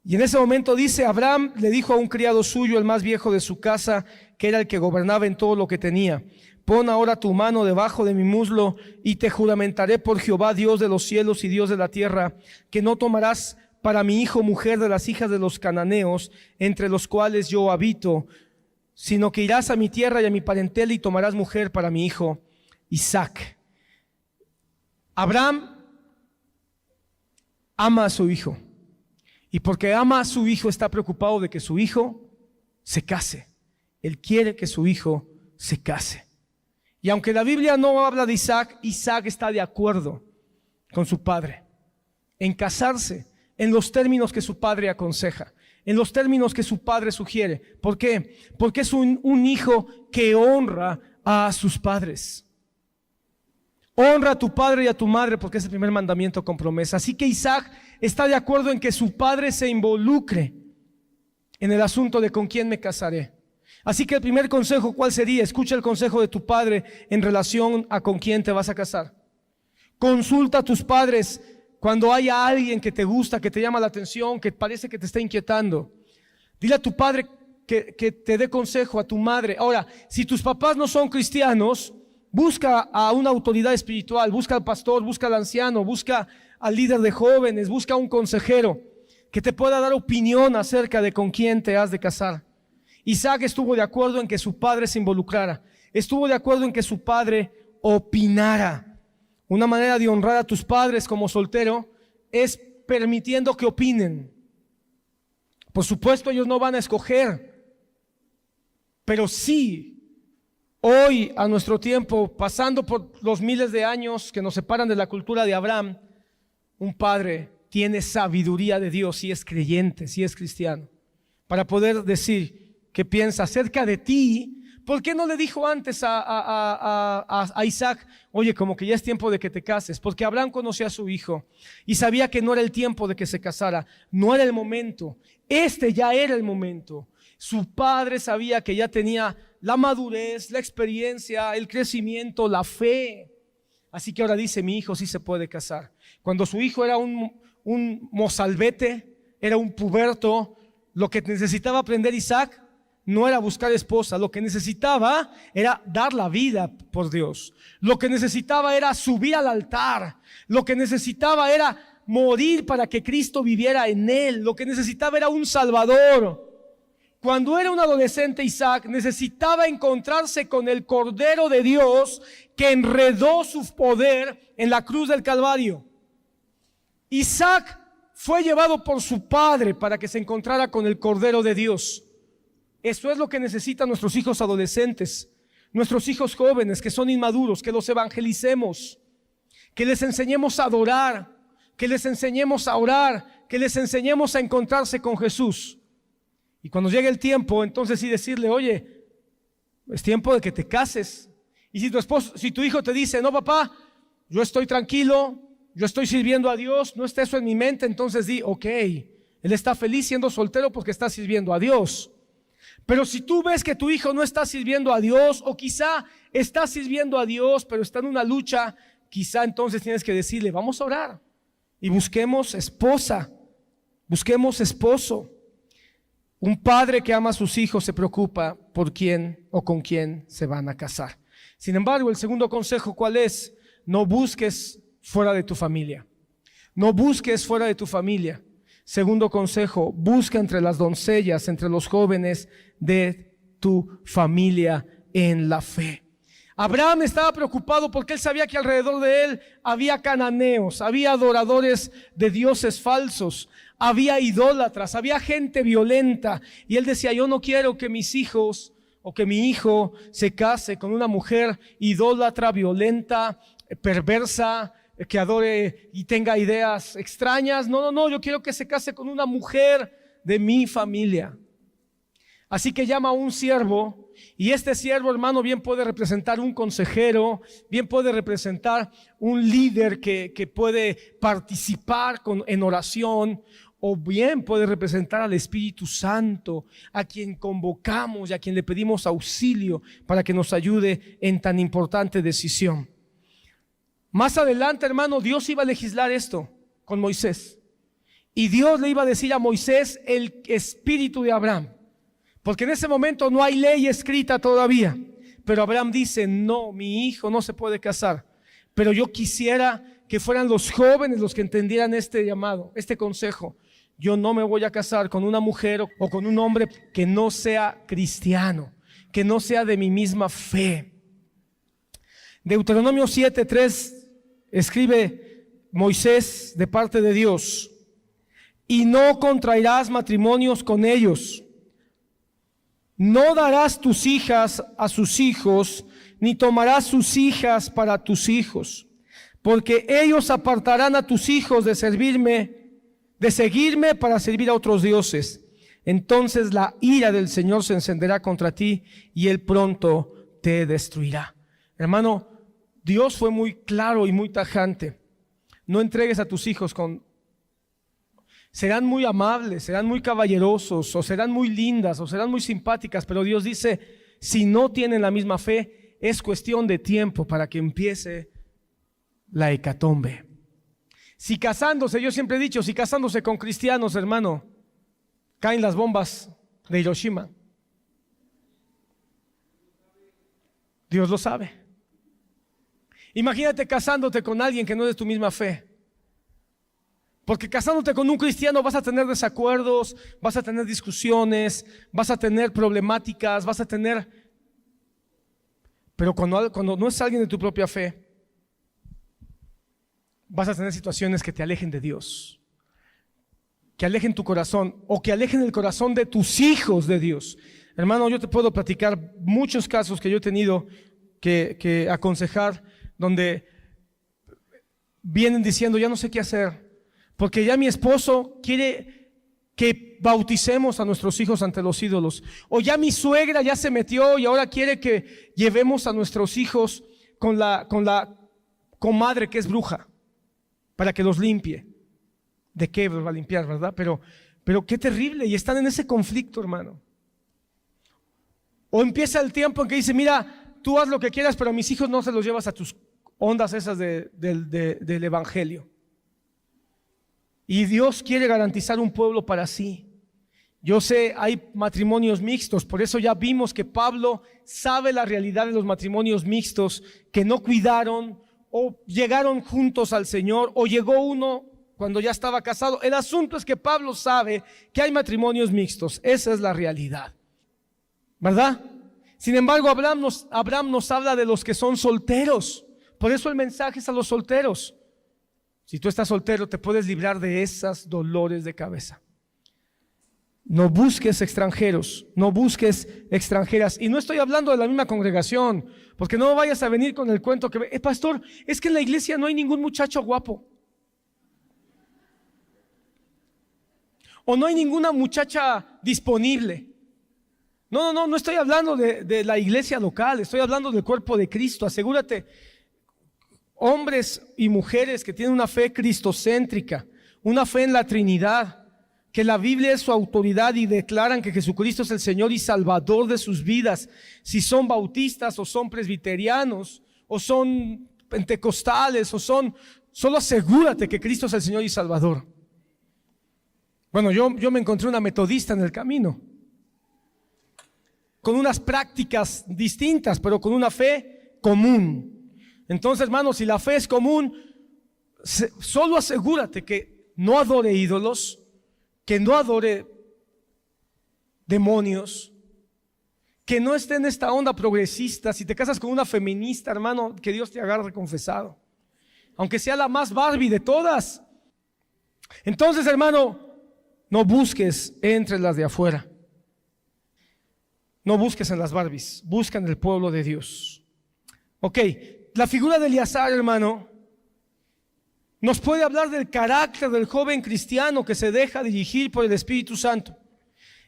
Y en ese momento dice, Abraham le dijo a un criado suyo, el más viejo de su casa, que era el que gobernaba en todo lo que tenía: pon ahora tu mano debajo de mi muslo y te juramentaré por Jehová, Dios de los cielos y Dios de la tierra, que no tomarás para mi hijo mujer de las hijas de los cananeos, entre los cuales yo habito, sino que irás a mi tierra y a mi parentela y tomarás mujer para mi hijo Isaac. Abraham ama a su hijo, y porque ama a su hijo está preocupado de que su hijo se case. Él quiere que su hijo se case. Y aunque la Biblia no habla de Isaac, Isaac está de acuerdo con su padre en casarse en los términos que su padre aconseja, en los términos que su padre sugiere. ¿Por qué? Porque es un hijo que honra a sus padres. Honra a tu padre y a tu madre, porque es el primer mandamiento con promesa. Así que Isaac está de acuerdo en que su padre se involucre en el asunto de con quién me casaré. Así que el primer consejo, ¿cuál sería? Escucha el consejo de tu padre en relación a con quién te vas a casar. Consulta a tus padres cuando haya alguien que te gusta, que te llama la atención, que parece que te está inquietando. Dile a tu padre que te dé consejo, a tu madre. Ahora, si tus papás no son cristianos, busca a una autoridad espiritual, busca al pastor, busca al anciano, busca al líder de jóvenes, busca a un consejero que te pueda dar opinión acerca de con quién te has de casar. Isaac estuvo de acuerdo en que su padre se involucrara, estuvo de acuerdo en que su padre opinara. Una manera de honrar a tus padres como soltero es permitiendo que opinen. Por supuesto, ellos no van a escoger, pero sí, hoy, a nuestro tiempo, pasando por los miles de años que nos separan de la cultura de Abraham, un padre tiene sabiduría de Dios, si es creyente, si es cristiano, para poder decir qué piensa acerca de ti. ¿Por qué no le dijo antes a Isaac: oye, como que ya es tiempo de que te cases? Porque Abraham conocía a su hijo y sabía que no era el tiempo de que se casara, no era el momento. Este ya era el momento. Su padre sabía que ya tenía la madurez, la experiencia, el crecimiento, la fe. Así que ahora dice: mi hijo sí se puede casar. Cuando su hijo era un mozalbete, era un puberto, lo que necesitaba aprender Isaac no era buscar esposa, lo que necesitaba era dar la vida por Dios. Lo que necesitaba era subir al altar. Lo que necesitaba era morir para que Cristo viviera en él. Lo que necesitaba era un Salvador. Cuando era un adolescente, Isaac necesitaba encontrarse con el Cordero de Dios que enredó su poder en la cruz del Calvario. Isaac fue llevado por su padre para que se encontrara con el Cordero de Dios. Eso es lo que necesitan nuestros hijos adolescentes, nuestros hijos jóvenes que son inmaduros, que los evangelicemos, que les enseñemos a adorar, que les enseñemos a orar, que les enseñemos a encontrarse con Jesús. Y cuando llegue el tiempo, entonces sí decirle: oye, es tiempo de que te cases. Y si tu hijo te dice: no, papá, yo estoy tranquilo, yo estoy sirviendo a Dios, no está eso en mi mente, entonces di: ok, él está feliz siendo soltero porque está sirviendo a Dios. Pero si tú ves que tu hijo no está sirviendo a Dios, o quizá está sirviendo a Dios pero está en una lucha, quizá entonces tienes que decirle: vamos a orar y busquemos esposa, busquemos esposo. Un padre que ama a sus hijos se preocupa por quién o con quién se van a casar. Sin embargo, el segundo consejo, ¿cuál es? No busques fuera de tu familia. No busques fuera de tu familia. Segundo consejo: busca entre las doncellas, entre los jóvenes de tu familia en la fe. Abraham estaba preocupado porque él sabía que alrededor de él había cananeos, había adoradores de dioses falsos, había idólatras, había gente violenta. Y él decía: yo no quiero que mis hijos o que mi hijo se case con una mujer idólatra, violenta, perversa, que adore y tenga ideas extrañas. No, yo quiero que se case con una mujer de mi familia. Así que llama a un siervo, y este siervo, hermano, bien puede representar un consejero, bien puede representar un líder que puede participar en oración, o bien puede representar al Espíritu Santo, a quien convocamos y a quien le pedimos auxilio para que nos ayude en tan importante decisión. Más adelante, hermano, Dios iba a legislar esto con Moisés. Y Dios le iba a decir a Moisés el espíritu de Abraham. Porque en ese momento no hay ley escrita todavía. Pero Abraham dice, no, mi hijo no se puede casar. Pero yo quisiera que fueran los jóvenes los que entendieran este llamado, este consejo. Yo no me voy a casar con una mujer o con un hombre que no sea cristiano, que no sea de mi misma fe. Deuteronomio 7:3 escribe Moisés de parte de Dios: y no contraerás matrimonios con ellos. No darás tus hijas a sus hijos, ni tomarás sus hijas para tus hijos, porque ellos apartarán a tus hijos de seguirme para servir a otros dioses. Entonces la ira del Señor se encenderá contra ti y Él pronto te destruirá. Hermano, Dios fue muy claro y muy tajante. No entregues a tus hijos serán muy amables, serán muy caballerosos, o serán muy lindas, o serán muy simpáticas, pero Dios dice, si no tienen la misma fe, es cuestión de tiempo para que empiece la hecatombe. Si casándose, yo siempre he dicho, si casándose con cristianos, hermano, caen las bombas de Hiroshima. Dios lo sabe. Imagínate casándote con alguien que no es de tu misma fe. Porque casándote con un cristiano vas a tener desacuerdos, vas a tener discusiones, vas a tener problemáticas, pero cuando no es alguien de tu propia fe, vas a tener situaciones que te alejen de Dios, que alejen tu corazón o que alejen el corazón de tus hijos de Dios. Hermano, yo te puedo platicar muchos casos que yo he tenido que aconsejar, donde vienen diciendo, ya no sé qué hacer, porque ya mi esposo quiere que bauticemos a nuestros hijos ante los ídolos, o ya mi suegra ya se metió y ahora quiere que llevemos a nuestros hijos con la comadre que es bruja, para que los limpie. ¿De qué va a limpiar, verdad? Pero qué terrible, y están en ese conflicto, hermano. O empieza el tiempo en que dice, mira, tú haz lo que quieras, pero a mis hijos no se los llevas a tus ondas esas del evangelio. Y Dios quiere garantizar un pueblo para sí. Yo sé, hay matrimonios mixtos, por eso ya vimos que Pablo sabe la realidad de los matrimonios mixtos que no cuidaron o llegaron juntos al Señor, o llegó uno cuando ya estaba casado. El asunto es que Pablo sabe que hay matrimonios mixtos, esa es la realidad, ¿verdad? Sin embargo, Abraham nos habla de los que son solteros, por eso el mensaje es a los solteros. Si tú estás soltero, te puedes librar de esos dolores de cabeza. No busques extranjeros, no busques extranjeras. Y no estoy hablando de la misma congregación, porque no vayas a venir con el cuento que, pastor, es que en la iglesia no hay ningún muchacho guapo. O no hay ninguna muchacha disponible. No estoy hablando de la iglesia local, estoy hablando del cuerpo de Cristo. Asegúrate, hombres y mujeres que tienen una fe cristocéntrica, una fe en la Trinidad, que la Biblia es su autoridad y declaran que Jesucristo es el Señor y Salvador de sus vidas. Si son bautistas o son presbiterianos o son pentecostales solo asegúrate que Cristo es el Señor y Salvador. Bueno, yo me encontré una metodista en el camino, con unas prácticas distintas, pero con una fe común. Entonces, hermanos, si la fe es común, solo asegúrate que no adore ídolos, que no adore demonios, que no esté en esta onda progresista. Si te casas con una feminista, hermano, que Dios te agarre confesado, aunque sea la más Barbie de todas. Entonces, hermano, no busques entre las de afuera, no busques en las Barbies, busca en el pueblo de Dios. Ok, la figura de Eleazar, hermano, nos puede hablar del carácter del joven cristiano que se deja dirigir por el Espíritu Santo.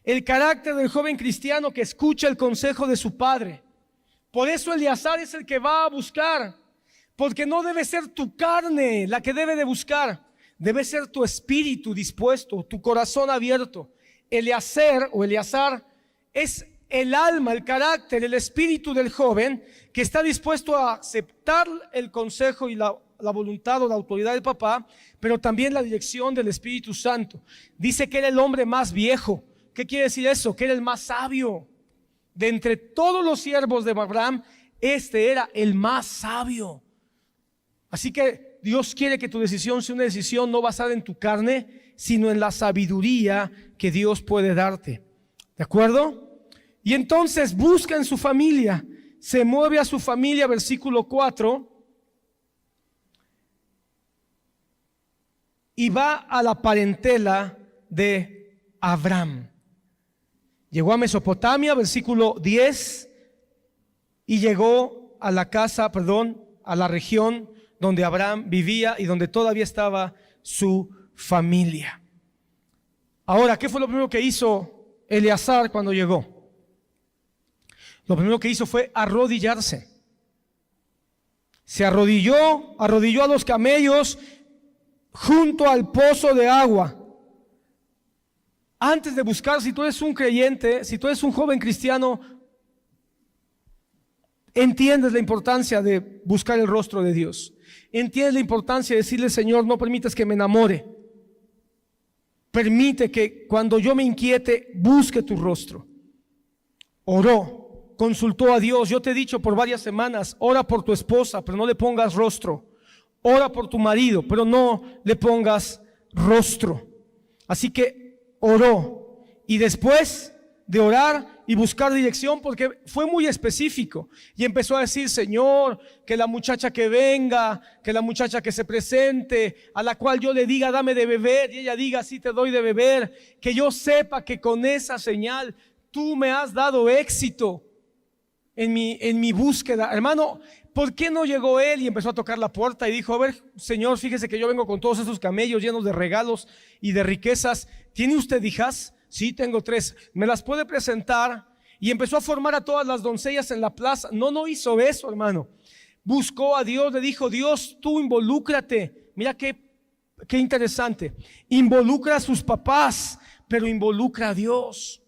El carácter del joven cristiano que escucha el consejo de su padre. Por eso Eleazar es el que va a buscar, porque no debe ser tu carne la que debe de buscar, debe ser tu espíritu dispuesto, tu corazón abierto. Eleazar es el alma, el carácter, el espíritu del joven que está dispuesto a aceptar el consejo y la voluntad o la autoridad del papá, pero también la dirección del Espíritu Santo. Dice que era el hombre más viejo. ¿Qué quiere decir eso? Que era el más sabio. De entre todos los siervos de Abraham, este era el más sabio. Así que Dios quiere que tu decisión sea una decisión no basada en tu carne, sino en la sabiduría que Dios puede darte. ¿De acuerdo? Y entonces busca en su familia, se mueve a su familia, versículo 4, y va a la parentela de Abraham. Llegó a Mesopotamia, versículo 10, y llegó a a la región donde Abraham vivía y donde todavía estaba su familia. Ahora, ¿qué fue lo primero que hizo Eleazar cuando llegó? Lo primero que hizo fue arrodillarse. Se arrodilló a los camellos junto al pozo de agua. Antes de buscar, si tú eres un creyente, si tú eres un joven cristiano, entiendes la importancia de buscar el rostro de Dios. Entiendes la importancia de decirle: Señor, no permitas que me enamore. Permite que cuando yo me inquiete, busque tu rostro. Oró, consultó a Dios. Yo te he dicho por varias semanas: ora por tu esposa, pero no le pongas rostro. Ora por tu marido, pero no le pongas rostro. Así que oró, y después de orar y buscar dirección, porque fue muy específico, y empezó a decir: Señor, que la muchacha que venga, que la muchacha que se presente, a la cual yo le diga dame de beber, y ella diga sí te doy de beber, que yo sepa que con esa señal tú me has dado éxito en mi búsqueda. Hermano, ¿por qué no llegó él y empezó a tocar la puerta y dijo: a ver, Señor, fíjese que yo vengo con todos esos camellos llenos de regalos y de riquezas? ¿Tiene usted hijas? Sí, tengo 3. ¿Me las puede presentar? Y empezó a formar a todas las doncellas en la plaza. No hizo eso, hermano. Buscó a Dios, le dijo: Dios, tú involúcrate. Mira qué interesante. Involucra a sus papás, pero involucra a Dios.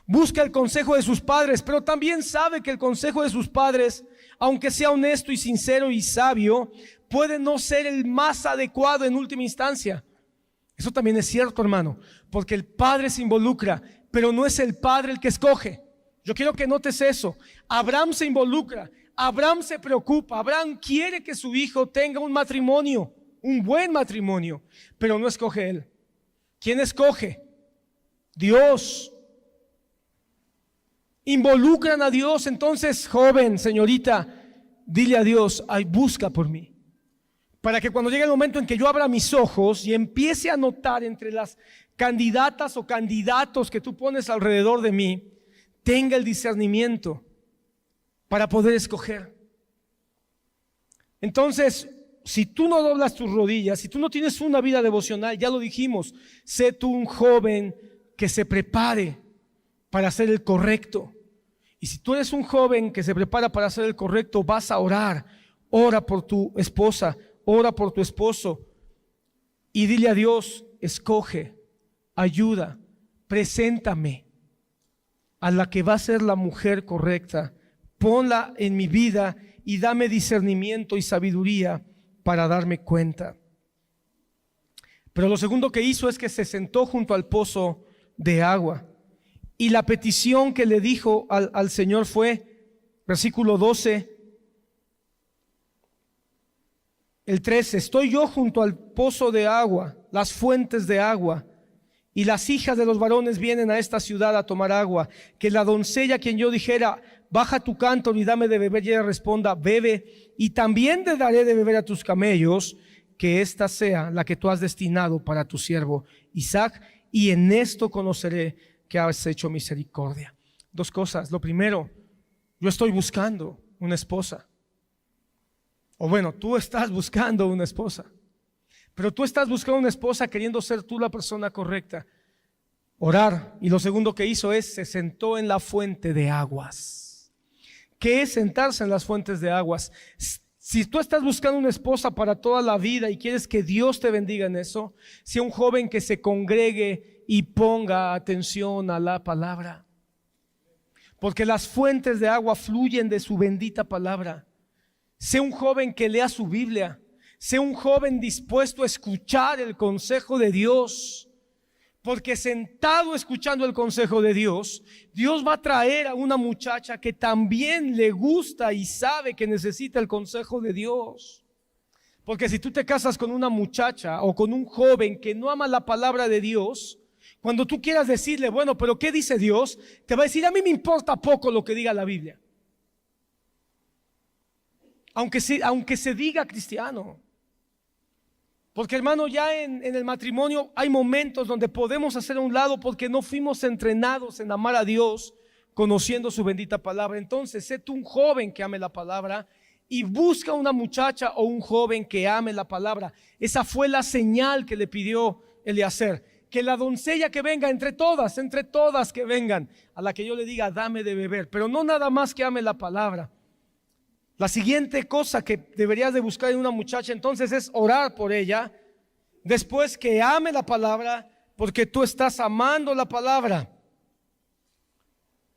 Busca el consejo de sus padres, pero también sabe que el consejo de sus padres, aunque sea honesto y sincero y sabio, puede no ser el más adecuado en última instancia. Eso también es cierto, hermano, porque el padre se involucra, pero no es el padre el que escoge. Yo quiero que notes eso. Abraham se involucra, Abraham se preocupa, Abraham quiere que su hijo tenga un matrimonio, un buen matrimonio, pero no escoge él. ¿Quién escoge? Dios. Involucran a Dios. Entonces, joven, señorita, dile a Dios: ay, busca por mí, para que cuando llegue el momento en que yo abra mis ojos y empiece a notar entre las candidatas o candidatos que tú pones alrededor de mí, tenga el discernimiento para poder escoger. Entonces, si tú no doblas tus rodillas, si tú no tienes una vida devocional, ya lo dijimos, sé tú un joven que se prepare para hacer el correcto. Y si tú eres un joven que se prepara para hacer el correcto, vas a orar. Ora por tu esposa, ora por tu esposo, y dile a Dios: escoge, ayuda, preséntame a la que va a ser la mujer correcta. Ponla en mi vida y dame discernimiento y sabiduría para darme cuenta. Pero lo segundo que hizo es que se sentó junto al pozo de agua. Y la petición que le dijo al Señor fue, versículo 12, el 13: estoy yo junto al pozo de agua, las fuentes de agua, y las hijas de los varones vienen a esta ciudad a tomar agua. Que la doncella a quien yo dijera: baja tu cántaro y dame de beber, y ella responda: bebe, y también te daré de beber a tus camellos, que esta sea la que tú has destinado para tu siervo Isaac, y en esto conoceré que has hecho misericordia. Dos cosas. Lo primero, yo estoy buscando una esposa. O bueno, tú estás buscando una esposa. Pero tú estás buscando una esposa queriendo ser tú la persona correcta. Orar. Y lo segundo que hizo es, se sentó en la fuente de aguas. ¿Qué es sentarse en las fuentes de aguas? Si tú estás buscando una esposa para toda la vida y quieres que Dios te bendiga en eso, sea un joven que se congregue y ponga atención a la palabra. Porque las fuentes de agua fluyen de su bendita palabra. Sea un joven que lea su Biblia. Sea un joven dispuesto a escuchar el consejo de Dios. Porque sentado escuchando el consejo de Dios, Dios va a traer a una muchacha que también le gusta y sabe que necesita el consejo de Dios. Porque si tú te casas con una muchacha o con un joven que no ama la palabra de Dios, cuando tú quieras decirle, bueno, pero ¿qué dice Dios? Te va a decir, a mí me importa poco lo que diga la Biblia. Aunque se diga cristiano. Porque hermano, ya en el matrimonio hay momentos donde podemos hacer a un lado porque no fuimos entrenados en amar a Dios conociendo su bendita palabra. Entonces, sé tú un joven que ame la palabra y busca una muchacha o un joven que ame la palabra. Esa fue la señal que le pidió Eliezer. Que la doncella que venga entre todas que vengan, a la que yo le diga, dame de beber. Pero no nada más que ame la palabra. La siguiente cosa que deberías de buscar en una muchacha entonces es orar por ella. Después que ame la palabra, porque tú estás amando la palabra.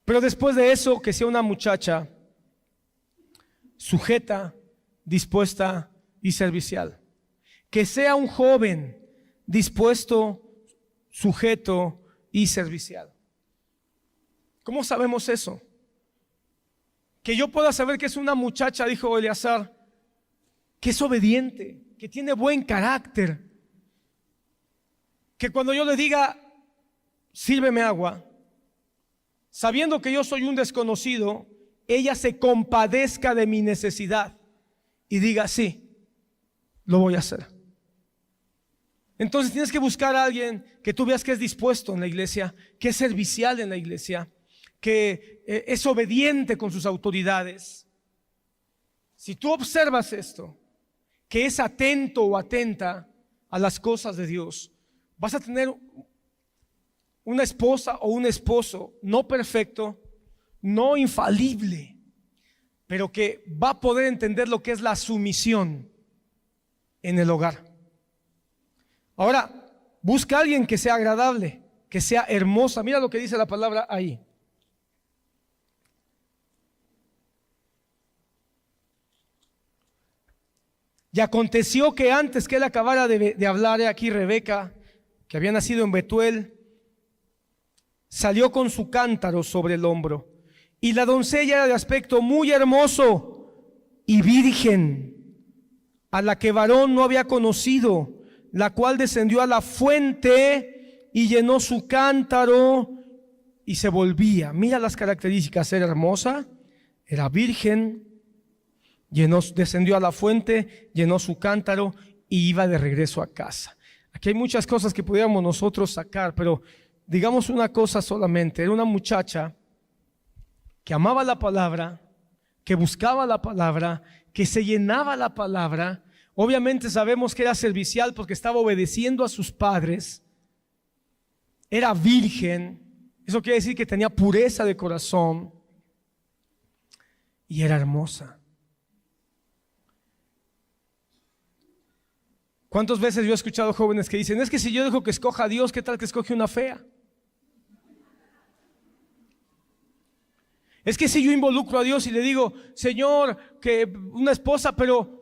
Pero después de eso, que sea una muchacha sujeta, dispuesta y servicial. Que sea un joven dispuesto, sujeto y servicial. ¿Cómo sabemos eso? Que yo pueda saber que es una muchacha, dijo Eliezer, que es obediente, que tiene buen carácter. Que cuando yo le diga, sírveme agua, sabiendo que yo soy un desconocido, ella se compadezca de mi necesidad y diga, sí, lo voy a hacer. Entonces tienes que buscar a alguien que tú veas que es dispuesto en la iglesia, que es servicial en la iglesia, que es obediente con sus autoridades. Si tú observas esto, que es atento o atenta a las cosas de Dios, vas a tener una esposa o un esposo no perfecto, no infalible, pero que va a poder entender lo que es la sumisión en el hogar. Ahora, busca a alguien que sea agradable, que sea hermosa. Mira lo que dice la palabra ahí. Y aconteció que antes que él acabara de hablar, aquí Rebeca, que había nacido en Betuel, salió con su cántaro sobre el hombro. Y la doncella era de aspecto muy hermoso y virgen, a la que varón no había conocido, la cual descendió a la fuente y llenó su cántaro y se volvía. Mira las características: era hermosa, era virgen, descendió a la fuente, llenó su cántaro y iba de regreso a casa. Aquí hay muchas cosas que pudiéramos nosotros sacar, pero digamos una cosa solamente: era una muchacha que amaba la palabra, que buscaba la palabra, que se llenaba la palabra. Obviamente sabemos que era servicial porque estaba obedeciendo a sus padres. Era virgen, eso quiere decir que tenía pureza de corazón, y era hermosa. ¿Cuántas veces yo he escuchado jóvenes que dicen, es que si yo dejo que escoja a Dios, qué tal que escoge una fea? Es que si yo involucro a Dios y le digo, Señor, que una esposa, pero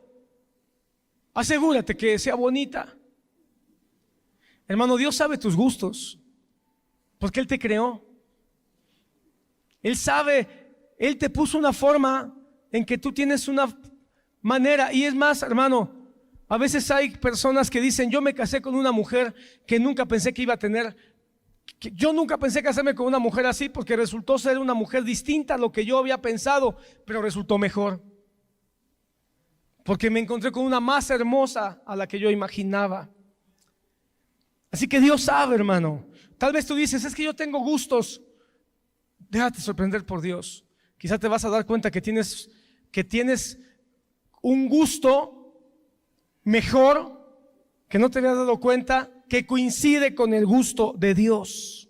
asegúrate que sea bonita. Hermano, Dios sabe tus gustos, porque Él te creó. Él sabe, Él te puso una forma en que tú tienes una manera. Y es más, hermano, a veces hay personas que dicen, yo me casé con una mujer que nunca pensé que iba a tener. Yo nunca pensé casarme con una mujer así porque resultó ser una mujer distinta a lo que yo había pensado, pero resultó mejor. Porque me encontré con una más hermosa a la que yo imaginaba. Así que Dios sabe, hermano. Tal vez tú dices, es que yo tengo gustos. Déjate sorprender por Dios. Quizá te vas a dar cuenta que tienes un gusto mejor, que no te habías dado cuenta, que coincide con el gusto de Dios.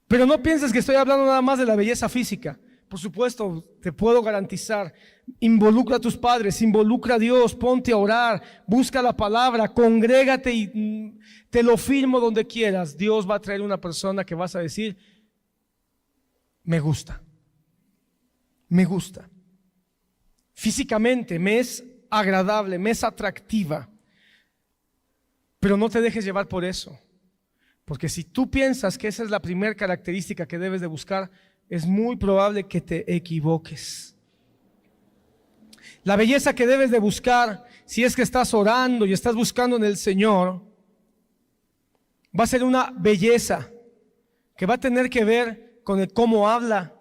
Pero no pienses que estoy hablando nada más de la belleza física. Por supuesto, te puedo garantizar, involucra a tus padres, involucra a Dios, ponte a orar, busca la palabra, congrégate y te lo firmo donde quieras. Dios va a traer una persona que vas a decir, me gusta. Físicamente me es agradable, me es atractiva. Pero no te dejes llevar por eso. Porque si tú piensas que esa es la primera característica que debes de buscar, es muy probable que te equivoques. La belleza que debes de buscar, si es que estás orando y estás buscando en el Señor, va a ser una belleza que va a tener que ver con el cómo habla,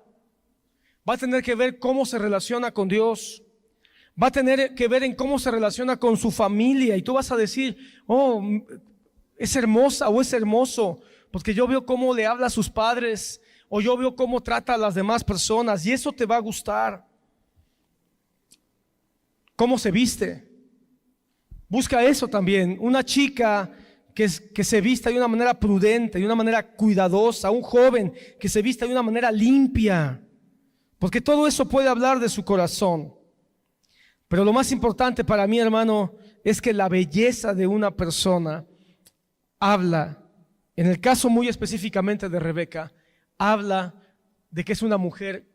va a tener que ver cómo se relaciona con Dios, va a tener que ver en cómo se relaciona con su familia. Y tú vas a decir, oh, es hermosa o es hermoso, porque yo veo cómo le habla a sus padres, o yo veo cómo trata a las demás personas, y eso te va a gustar. Cómo se viste, busca eso también. Una chica que se vista de una manera prudente, de una manera cuidadosa, un joven que se vista de una manera limpia, porque todo eso puede hablar de su corazón. Pero lo más importante para mí, hermano, es que la belleza de una persona habla, en el caso muy específicamente de Rebeca, habla de que es una mujer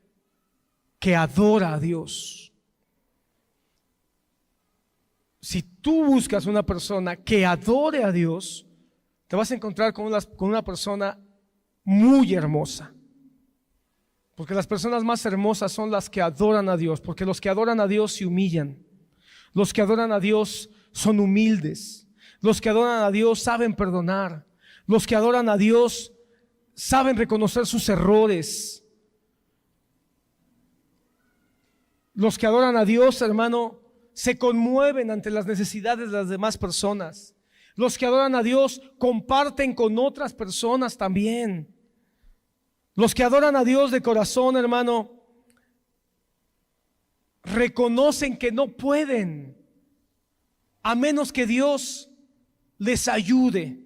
que adora a Dios. Si tú buscas una persona que adore a Dios, te vas a encontrar con una persona muy hermosa. Porque las personas más hermosas son las que adoran a Dios, porque los que adoran a Dios se humillan. Los que adoran a Dios son humildes. Los que adoran a Dios saben perdonar. Los que adoran a Dios saben reconocer sus errores. Los que adoran a Dios, hermano, se conmueven ante las necesidades de las demás personas. Los que adoran a Dios comparten con otras personas también. Los que adoran a Dios de corazón, hermano, reconocen que no pueden a menos que Dios les ayude.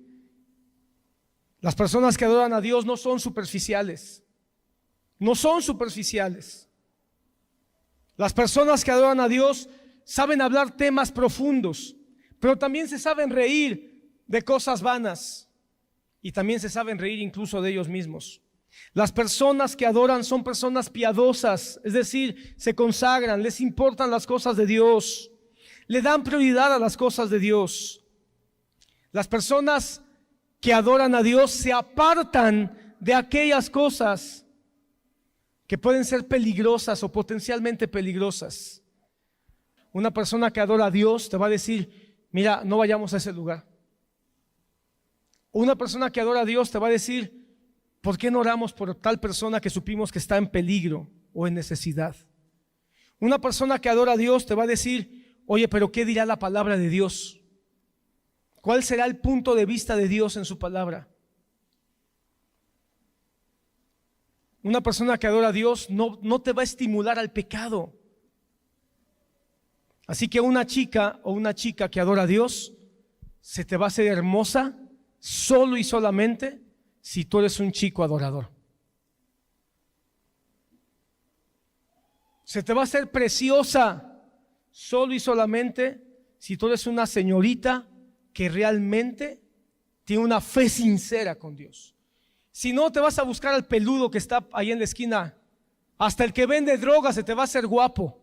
Las personas que adoran a Dios no son superficiales. No son superficiales. Las personas que adoran a Dios saben hablar temas profundos, pero también se saben reír de cosas vanas y también se saben reír incluso de ellos mismos. Las personas que adoran son personas piadosas, es decir, se consagran, les importan las cosas de Dios, le dan prioridad a las cosas de Dios. Las personas que adoran a Dios se apartan de aquellas cosas que pueden ser peligrosas o potencialmente peligrosas. Una persona que adora a Dios te va a decir, mira, no vayamos a ese lugar. Una persona que adora a Dios te va a decir, ¿por qué no oramos por tal persona que supimos que está en peligro o en necesidad? Una persona que adora a Dios te va a decir, oye, pero ¿qué dirá la palabra de Dios? ¿Cuál será el punto de vista de Dios en su palabra? Una persona que adora a Dios no te va a estimular al pecado. Así que una chica o una chica que adora a Dios se te va a hacer hermosa solo y solamente si tú eres un chico adorador. Se te va a hacer preciosa solo y solamente si tú eres una señorita que realmente tiene una fe sincera con Dios. Si no, te vas a buscar al peludo que está ahí en la esquina. Hasta el que vende drogas se te va a hacer guapo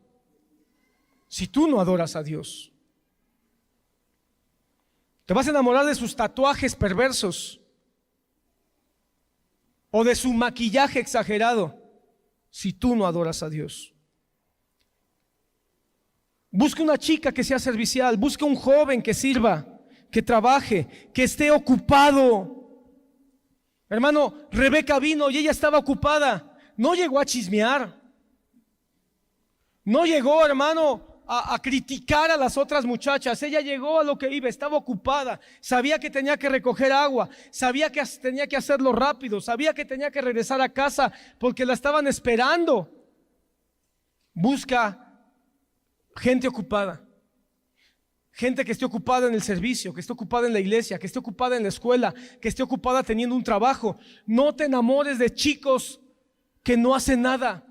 si tú no adoras a Dios. Te vas a enamorar de sus tatuajes perversos o de su maquillaje exagerado si tú no adoras a Dios. Busca una chica que sea servicial, busca un joven que sirva, que trabaje, que esté ocupado. Hermano, Rebeca vino y ella estaba ocupada, no llegó a chismear, no llegó, hermano, a criticar a las otras muchachas. Ella llegó a lo que iba, estaba ocupada, sabía que tenía que recoger agua, sabía que tenía que hacerlo rápido, sabía que tenía que regresar a casa porque la estaban esperando. Busca gente ocupada. Gente que esté ocupada en el servicio, que esté ocupada en la iglesia, que esté ocupada en la escuela, que esté ocupada teniendo un trabajo. No te enamores de chicos que no hacen nada.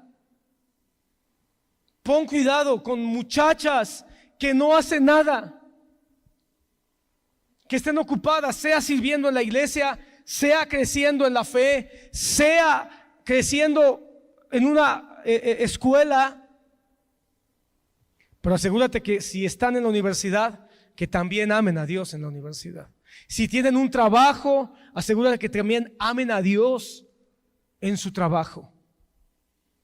Pon cuidado con muchachas que no hacen nada, que estén ocupadas, sea sirviendo en la iglesia, sea creciendo en la fe, sea creciendo en una escuela. Pero asegúrate que si están en la universidad, que también amen a Dios en la universidad. Si tienen un trabajo, asegúrate que también amen a Dios en su trabajo.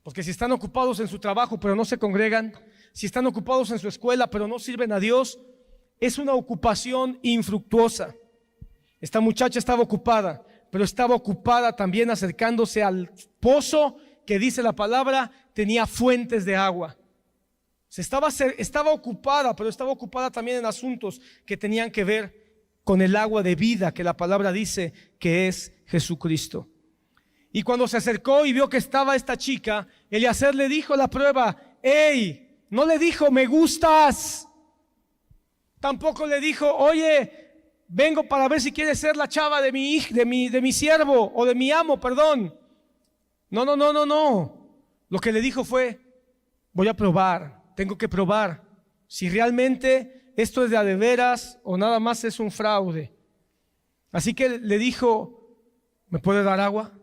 Porque si están ocupados en su trabajo pero no se congregan, si están ocupados en su escuela pero no sirven a Dios, es una ocupación infructuosa. Esta muchacha estaba ocupada, pero estaba ocupada también acercándose al pozo que dice la palabra, tenía fuentes de agua. Estaba ocupada, pero estaba ocupada también en asuntos que tenían que ver con el agua de vida que la palabra dice que es Jesucristo. Y cuando se acercó y vio que estaba esta chica, Eliezer le dijo la prueba, hey, no le dijo me gustas, tampoco le dijo, oye, vengo para ver si quieres ser la chava de mi hijo, de mi siervo o de mi amo, perdón. No. Lo que le dijo fue, voy a probar, tengo que probar si realmente esto es de veras o nada más es un fraude. Así que le dijo, ¿me puede dar agua?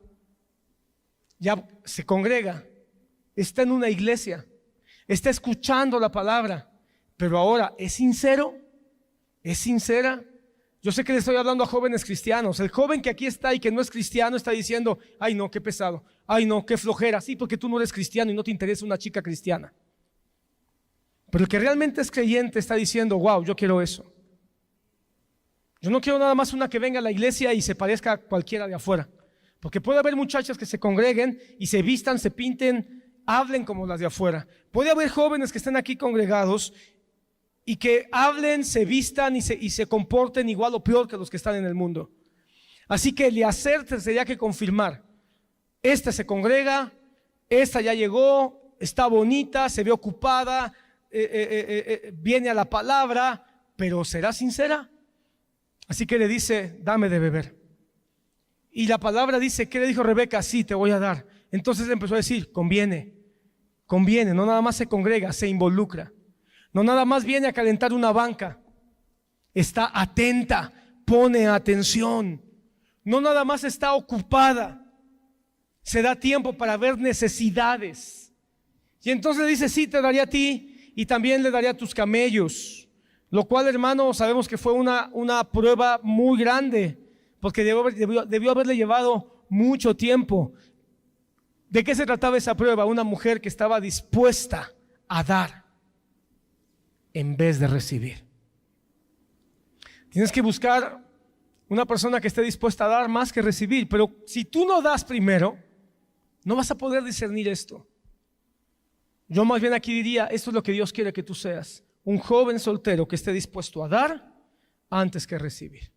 Ya se congrega, está en una iglesia, está escuchando la palabra, pero ahora ¿es sincero? ¿Es sincera? Yo sé que le estoy hablando a jóvenes cristianos. El joven que aquí está y que no es cristiano está diciendo, ay no, qué pesado, ay no, qué flojera. Sí, porque tú no eres cristiano y no te interesa una chica cristiana. Pero el que realmente es creyente está diciendo, wow, yo quiero eso. Yo no quiero nada más una que venga a la iglesia y se parezca a cualquiera de afuera. Porque puede haber muchachas que se congreguen y se vistan, se pinten, hablen como las de afuera. Puede haber jóvenes que estén aquí congregados y que hablen, se vistan y se comporten igual o peor que los que están en el mundo. Así que Eliezer tendría que confirmar, esta se congrega, esta ya llegó, está bonita, se ve ocupada, viene a la palabra, pero ¿será sincera? Así que le dice, dame de beber. Y la palabra dice, ¿qué le dijo Rebeca? Sí, te voy a dar. Entonces empezó a decir, conviene, no nada más se congrega, se involucra. No nada más viene a calentar una banca, está atenta, pone atención. No nada más está ocupada, se da tiempo para ver necesidades. Y entonces dice, sí, te daría a ti y también le daría a tus camellos. Lo cual, hermano, sabemos que fue una prueba muy grande, porque debió haberle llevado mucho tiempo. ¿De qué se trataba esa prueba? Una mujer que estaba dispuesta a dar en vez de recibir. Tienes que buscar una persona que esté dispuesta a dar más que recibir, pero si tú no das primero, no vas a poder discernir esto. Yo más bien aquí diría, esto es lo que Dios quiere que tú seas, un joven soltero que esté dispuesto a dar antes que recibir.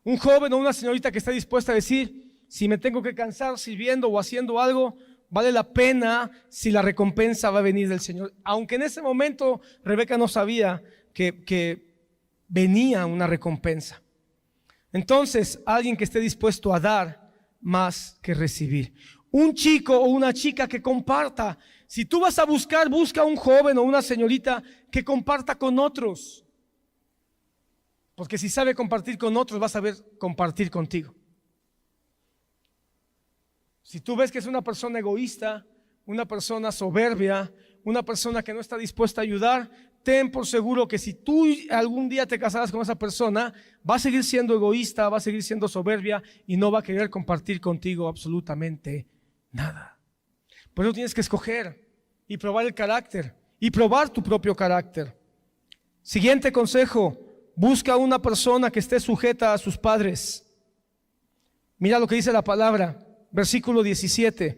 Un joven o una señorita que esté dispuesta a decir, si me tengo que cansar sirviendo o haciendo algo, vale la pena si la recompensa va a venir del Señor. Aunque en ese momento Rebeca no sabía que venía una recompensa. Entonces, alguien que esté dispuesto a dar más que recibir. Un chico o una chica que comparta. Si tú vas a busca un joven o una señorita que comparta con otros. Porque si sabe compartir con otros, vas a saber compartir contigo. Si tú ves que es una persona egoísta, una persona soberbia, una persona que no está dispuesta a ayudar, ten por seguro que si tú algún día te casarás con esa persona, va a seguir siendo egoísta, va a seguir siendo soberbia y no va a querer compartir contigo absolutamente nada. Por eso tienes que escoger y probar el carácter y probar tu propio carácter. Siguiente consejo, busca una persona que esté sujeta a sus padres. Mira lo que dice la palabra. Versículo 17.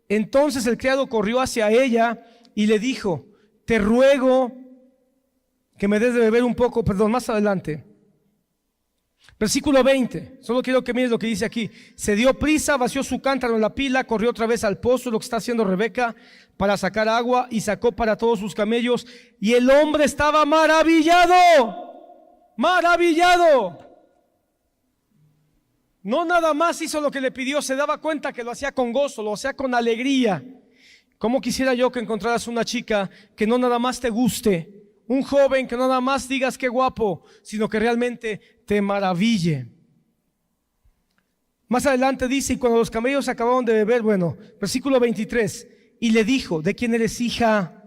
Entonces el criado corrió hacia ella y le dijo, te ruego que me des de beber un poco, más adelante. Versículo 20, solo quiero que mires lo que dice aquí. Se dio prisa, vació su cántaro en la pila, corrió otra vez al pozo, lo que está haciendo Rebeca, para sacar agua y sacó para todos sus camellos. Y el hombre estaba maravillado. maravillado. No nada más hizo lo que le pidió, se daba cuenta que lo hacía con gozo, lo hacía con alegría. ¿Cómo quisiera yo que encontraras una chica que no nada más te guste, un joven que no nada más digas qué guapo, sino que realmente te maraville? Más adelante dice, y cuando los camellos acabaron de beber, versículo 23, y le dijo, ¿de quién eres hija?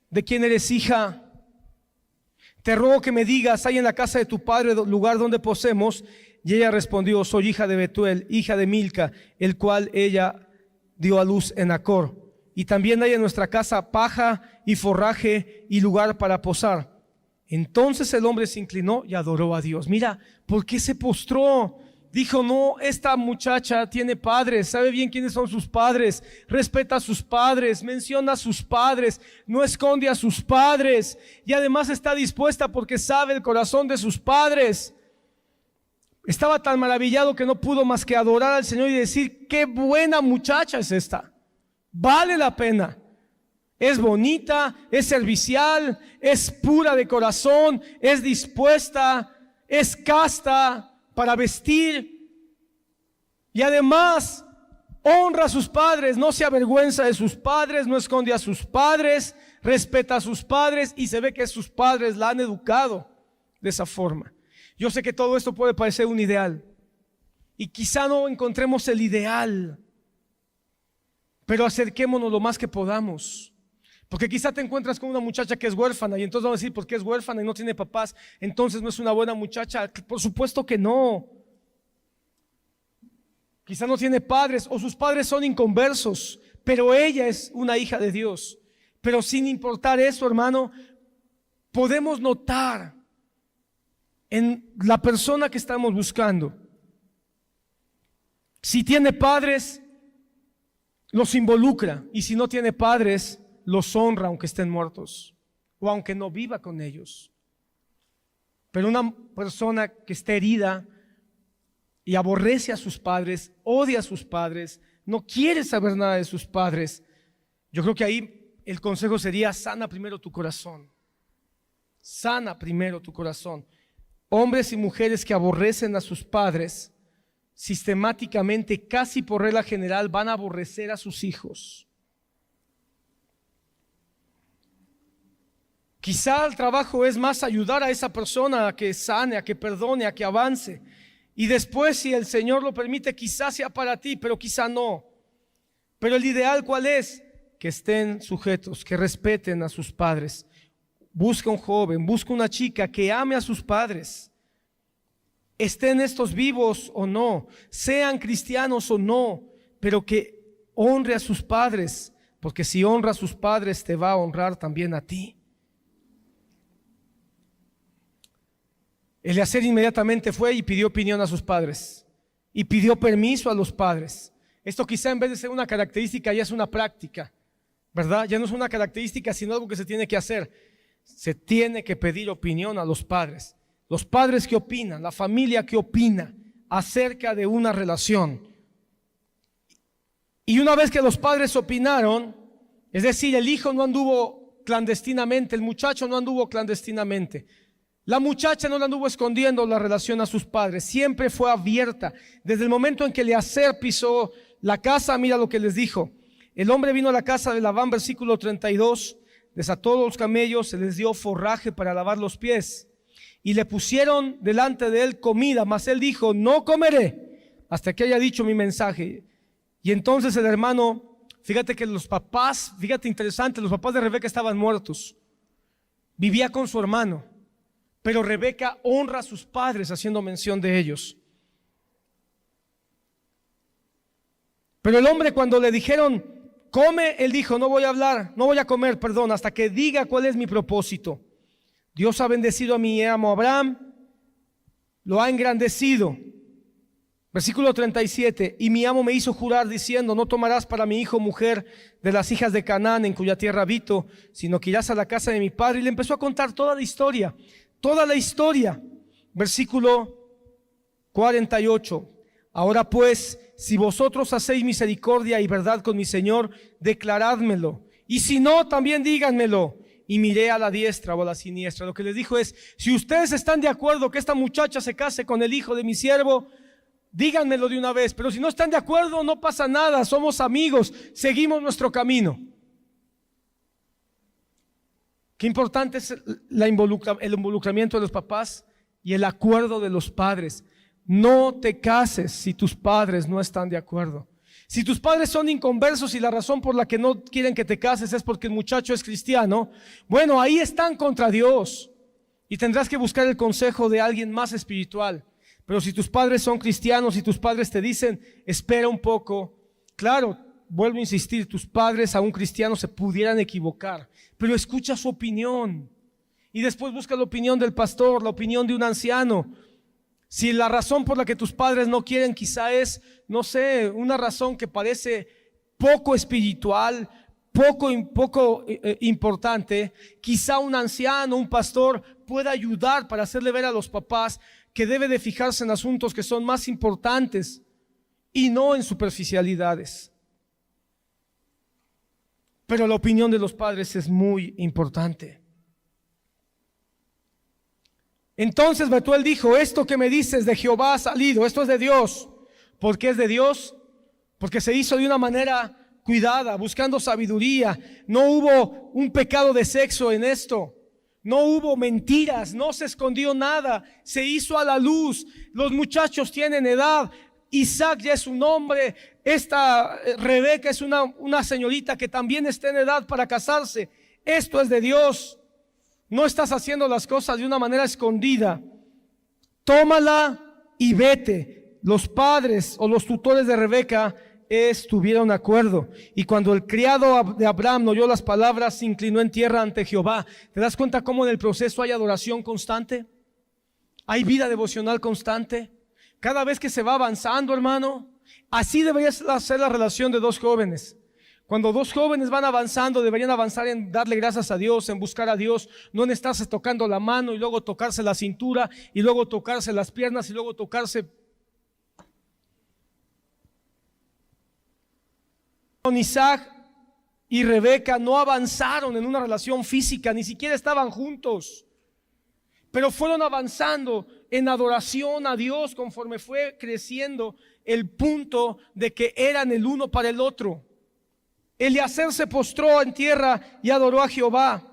¿De quién eres hija? Te ruego que me digas, ¿hay en la casa de tu padre lugar donde posemos? Y ella respondió, soy hija de Betuel, hija de Milca, el cual ella dio a luz en Acor. Y también hay en nuestra casa paja y forraje y lugar para posar. Entonces el hombre se inclinó y adoró a Dios. Mira, ¿por qué se postró? Dijo, no, esta muchacha tiene padres, sabe bien quiénes son sus padres, respeta a sus padres, menciona a sus padres, no esconde a sus padres y además está dispuesta porque sabe el corazón de sus padres. Estaba tan maravillado que no pudo más que adorar al Señor y decir, qué buena muchacha es esta, vale la pena. Es bonita, es servicial, es pura de corazón, es dispuesta, es casta para vestir y además honra a sus padres, no se avergüenza de sus padres, no esconde a sus padres, respeta a sus padres y se ve que sus padres la han educado de esa forma. Yo sé que todo esto puede parecer un ideal y quizá no encontremos el ideal, pero acerquémonos lo más que podamos. Porque quizá te encuentras con una muchacha que es huérfana y entonces vamos a decir, ¿por qué es huérfana y no tiene papás? Entonces no es una buena muchacha. Por supuesto que no. Quizá no tiene padres o sus padres son inconversos, pero ella es una hija de Dios. Pero sin importar eso, hermano, podemos notar en la persona que estamos buscando. Si tiene padres, los involucra, y si no tiene padres, los honra aunque estén muertos o aunque no viva con ellos. Pero una persona que esté herida y aborrece a sus padres, odia a sus padres, no quiere saber nada de sus padres, yo creo que ahí el consejo sería, sana primero tu corazón. Sana primero tu corazón. Hombres y mujeres que aborrecen a sus padres, sistemáticamente, casi por regla general, van a aborrecer a sus hijos. Quizá el trabajo es más ayudar a esa persona a que sane, a que perdone, a que avance. Y después, si el Señor lo permite, quizás sea para ti, pero quizá no. Pero el ideal, ¿cuál es? Que estén sujetos, que respeten a sus padres. Busca un joven, busca una chica que ame a sus padres. Estén estos vivos o no, sean cristianos o no, pero que honre a sus padres, porque si honra a sus padres te va a honrar también a ti. Eliezer inmediatamente fue y pidió opinión a sus padres y pidió permiso a los padres. Esto quizá en vez de ser una característica ya es una práctica, ¿verdad? Ya no es una característica sino algo que se tiene que hacer. Se tiene que pedir opinión a los padres. Los padres que opinan, la familia que opina acerca de una relación. Y una vez que los padres opinaron, es decir, el hijo no anduvo clandestinamente, el muchacho no anduvo clandestinamente, la muchacha no la anduvo escondiendo la relación a sus padres, siempre fue abierta. Desde el momento en que Eliezer pisó la casa, mira lo que les dijo. El hombre vino a la casa de Labán, versículo 32, desató los camellos, se les dio forraje para lavar los pies y le pusieron delante de él comida, mas él dijo, no comeré hasta que haya dicho mi mensaje. Y entonces el hermano, fíjate que los papás, fíjate interesante, los papás de Rebeca estaban muertos, vivía con su hermano, pero Rebeca honra a sus padres haciendo mención de ellos. Pero el hombre, cuando le dijeron come, él dijo, no voy a comer, hasta que diga cuál es mi propósito. Dios ha bendecido a mi amo Abraham, lo ha engrandecido. Versículo 37, y mi amo me hizo jurar diciendo, no tomarás para mi hijo mujer de las hijas de Canaán en cuya tierra habito, sino que irás a la casa de mi padre. Y le empezó a contar toda la historia. Versículo 48, ahora pues, si vosotros hacéis misericordia y verdad con mi Señor, declarádmelo, y si no, también díganmelo, y miré a la diestra o a la siniestra. Lo que les dijo es, si ustedes están de acuerdo que esta muchacha se case con el hijo de mi siervo, díganmelo de una vez, pero si no están de acuerdo, no pasa nada, somos amigos, seguimos nuestro camino. Qué importante es el involucramiento de los papás y el acuerdo de los padres. No te cases si tus padres no están de acuerdo. Si tus padres son inconversos y la razón por la que no quieren que te cases es porque el muchacho es cristiano, bueno, ahí están contra Dios y tendrás que buscar el consejo de alguien más espiritual. Pero si tus padres son cristianos y tus padres te dicen, espera un poco, claro, vuelvo a insistir, tus padres aún cristianos se pudieran equivocar, pero escucha su opinión y después busca la opinión del pastor, la opinión de un anciano. Si la razón por la que tus padres no quieren quizá es, no sé, una razón que parece poco espiritual, poco importante, quizá un anciano, un pastor pueda ayudar para hacerle ver a los papás que debe de fijarse en asuntos que son más importantes y no en superficialidades. Pero la opinión de los padres es muy importante. Entonces Betuel dijo, esto que me dices de Jehová ha salido, esto es de Dios. ¿Por qué es de Dios? Porque se hizo de una manera cuidada, buscando sabiduría. No hubo un pecado de sexo en esto. No hubo mentiras, no se escondió nada. Se hizo a la luz. Los muchachos tienen edad. Isaac ya es un hombre. Esta Rebeca es una señorita que también está en edad para casarse. Esto es de Dios. No estás haciendo las cosas de una manera escondida. Tómala y vete. Los padres o los tutores de Rebeca estuvieron de acuerdo. Y cuando el criado de Abraham oyó las palabras, se inclinó en tierra ante Jehová. ¿Te das cuenta cómo en el proceso hay adoración constante? Hay vida devocional constante. Cada vez que se va avanzando, hermano, así debería ser la relación de dos jóvenes. Cuando dos jóvenes van avanzando, deberían avanzar en darle gracias a Dios, en buscar a Dios, no en estarse tocando la mano y luego tocarse la cintura y luego tocarse las piernas y luego tocarse. Con Isaac y Rebeca no avanzaron en una relación física, ni siquiera estaban juntos, pero fueron avanzando en adoración a Dios conforme fue creciendo el punto de que eran el uno para el otro. Eliezer se postró en tierra y adoró a Jehová.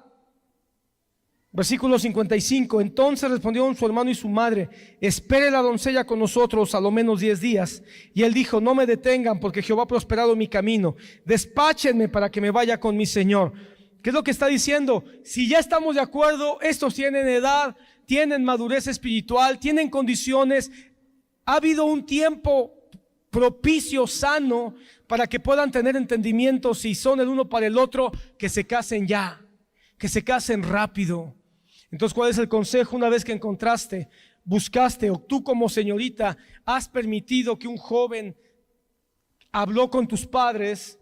Versículo 55. Entonces respondieron su hermano y su madre: espere la doncella con nosotros a lo menos 10 días. Y él dijo: no me detengan, porque Jehová ha prosperado mi camino. Despáchenme para que me vaya con mi señor. ¿Qué es lo que está diciendo? Si ya estamos de acuerdo, estos tienen edad, tienen madurez espiritual, tienen condiciones. Ha habido un tiempo propicio, sano, para que puedan tener entendimiento. Si son el uno para el otro, que se casen ya, que se casen rápido. Entonces, ¿cuál es el consejo? Una vez que encontraste, buscaste, o tú como señorita has permitido que un joven habló con tus padres,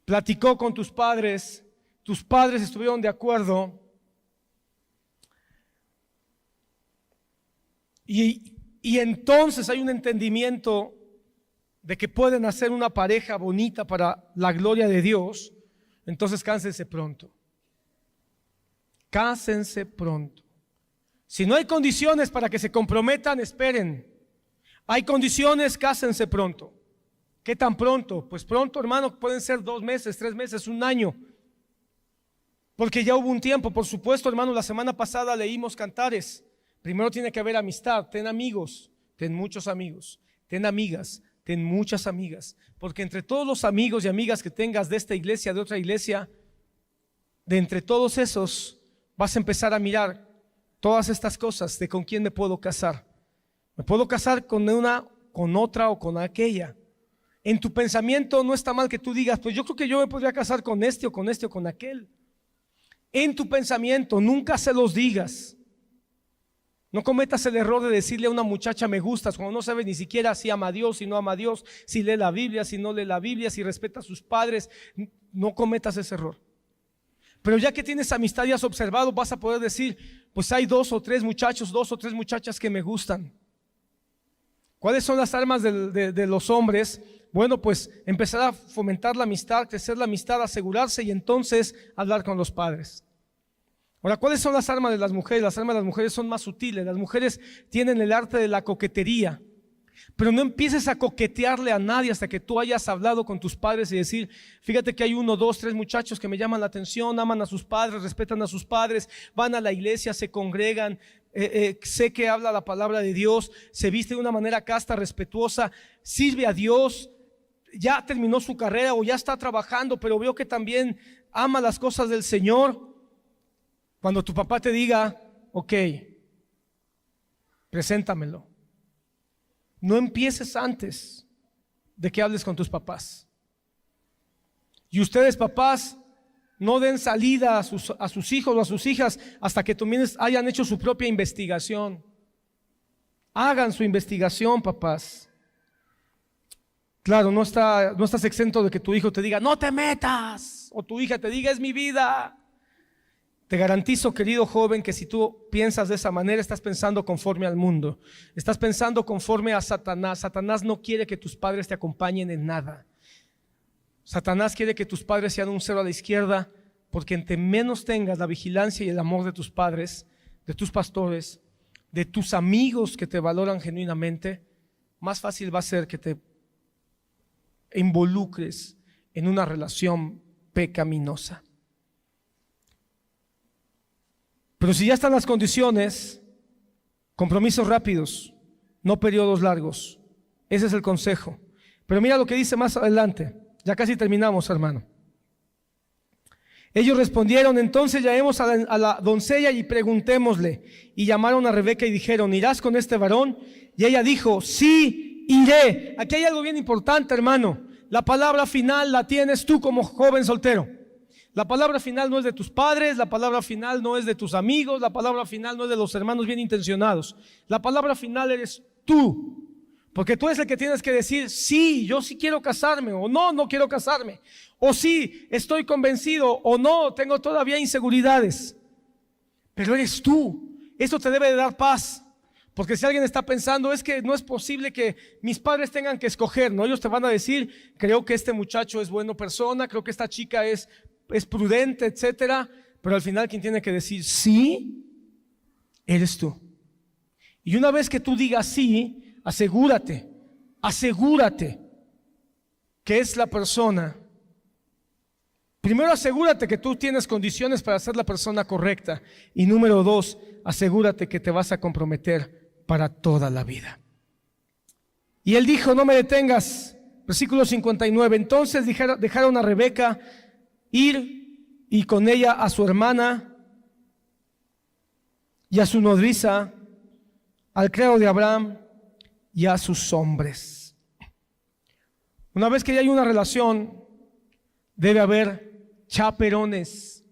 platicó con tus padres estuvieron de acuerdo, y entonces hay un entendimiento de que pueden hacer una pareja bonita para la gloria de Dios, entonces cásense pronto. Cásense pronto. Si no hay condiciones para que se comprometan, esperen. Hay condiciones, cásense pronto. ¿Qué tan pronto? Pues pronto, hermano, pueden ser 2 meses, 3 meses, 1 año. Porque ya hubo un tiempo. Por supuesto, hermano, la semana pasada leímos Cantares. Primero tiene que haber amistad. Ten amigos, ten muchos amigos. Ten amigas, ten muchas amigas. Porque entre todos los amigos y amigas que tengas de esta iglesia, de otra iglesia, de entre todos esos, vas a empezar a mirar todas estas cosas de con quién me puedo casar. Me puedo casar con una, con otra o con aquella. En tu pensamiento no está mal que tú digas, pues yo creo que yo me podría casar con este o con este o con aquel. En tu pensamiento, nunca se los digas. No cometas el error de decirle a una muchacha me gustas cuando no sabes ni siquiera si ama a Dios, si no ama a Dios, si lee la Biblia, si no lee la Biblia, si respeta a sus padres. No cometas ese error. Pero ya que tienes amistad y has observado, vas a poder decir, pues hay 2 o 3 muchachos, 2 o 3 muchachas que me gustan. ¿Cuáles son las armas de los hombres? Bueno, pues empezar a fomentar la amistad, crecer la amistad, asegurarse y entonces hablar con los padres. Ahora, ¿cuáles son las armas de las mujeres? Las armas de las mujeres son más sutiles. Las mujeres tienen el arte de la coquetería. Pero no empieces a coquetearle a nadie hasta que tú hayas hablado con tus padres y decir: fíjate que hay 1, 2, 3 muchachos que me llaman la atención, aman a sus padres, respetan a sus padres, van a la iglesia, se congregan, sé que habla la palabra de Dios, se viste de una manera casta, respetuosa, sirve a Dios, ya terminó su carrera o ya está trabajando, pero veo que también ama las cosas del Señor. Cuando tu papá te diga: ok, preséntamelo. No empieces antes de que hables con tus papás. Y ustedes, papás, no den salida a sus hijos o a sus hijas hasta que también hayan hecho su propia investigación. Hagan su investigación, papás. Claro, no estás exento de que tu hijo te diga: no te metas, o tu hija te diga: es mi vida. Te garantizo, querido joven, que si tú piensas de esa manera, estás pensando conforme al mundo. Estás pensando conforme a Satanás. Satanás no quiere que tus padres te acompañen en nada. Satanás quiere que tus padres sean un cero a la izquierda, porque entre menos tengas la vigilancia y el amor de tus padres, de tus pastores, de tus amigos que te valoran genuinamente, más fácil va a ser que te involucres en una relación pecaminosa. Pero si ya están las condiciones, compromisos rápidos, no periodos largos. Ese es el consejo. Pero mira lo que dice más adelante. Ya casi terminamos, hermano. Ellos respondieron: entonces llamemos a la doncella y preguntémosle. Y llamaron a Rebeca y dijeron: ¿irás con este varón? Y ella dijo: sí, iré. Aquí hay algo bien importante, hermano. La palabra final la tienes tú como joven soltero. La palabra final no es de tus padres, la palabra final no es de tus amigos, la palabra final no es de los hermanos bien intencionados. La palabra final eres tú, porque tú eres el que tienes que decir: sí, yo sí quiero casarme, o no, no quiero casarme, o sí, estoy convencido, o no, tengo todavía inseguridades. Pero eres tú. Esto te debe de dar paz, porque si alguien está pensando: es que no es posible que mis padres tengan que escoger, no, ellos te van a decir: creo que este muchacho es buena persona, creo que esta chica es prudente, etcétera. Pero al final quien tiene que decir sí eres tú. Y una vez que tú digas sí, asegúrate que es la persona. Primero, asegúrate que tú tienes condiciones para ser la persona correcta. Y número 2, asegúrate que te vas a comprometer para toda la vida. Y él dijo: no me detengas. Versículo 59. Entonces dejaron a Rebeca ir, y con ella a su hermana y a su nodriza, al criado de Abraham y a sus hombres. Una vez que ya hay una relación, debe haber chaperones.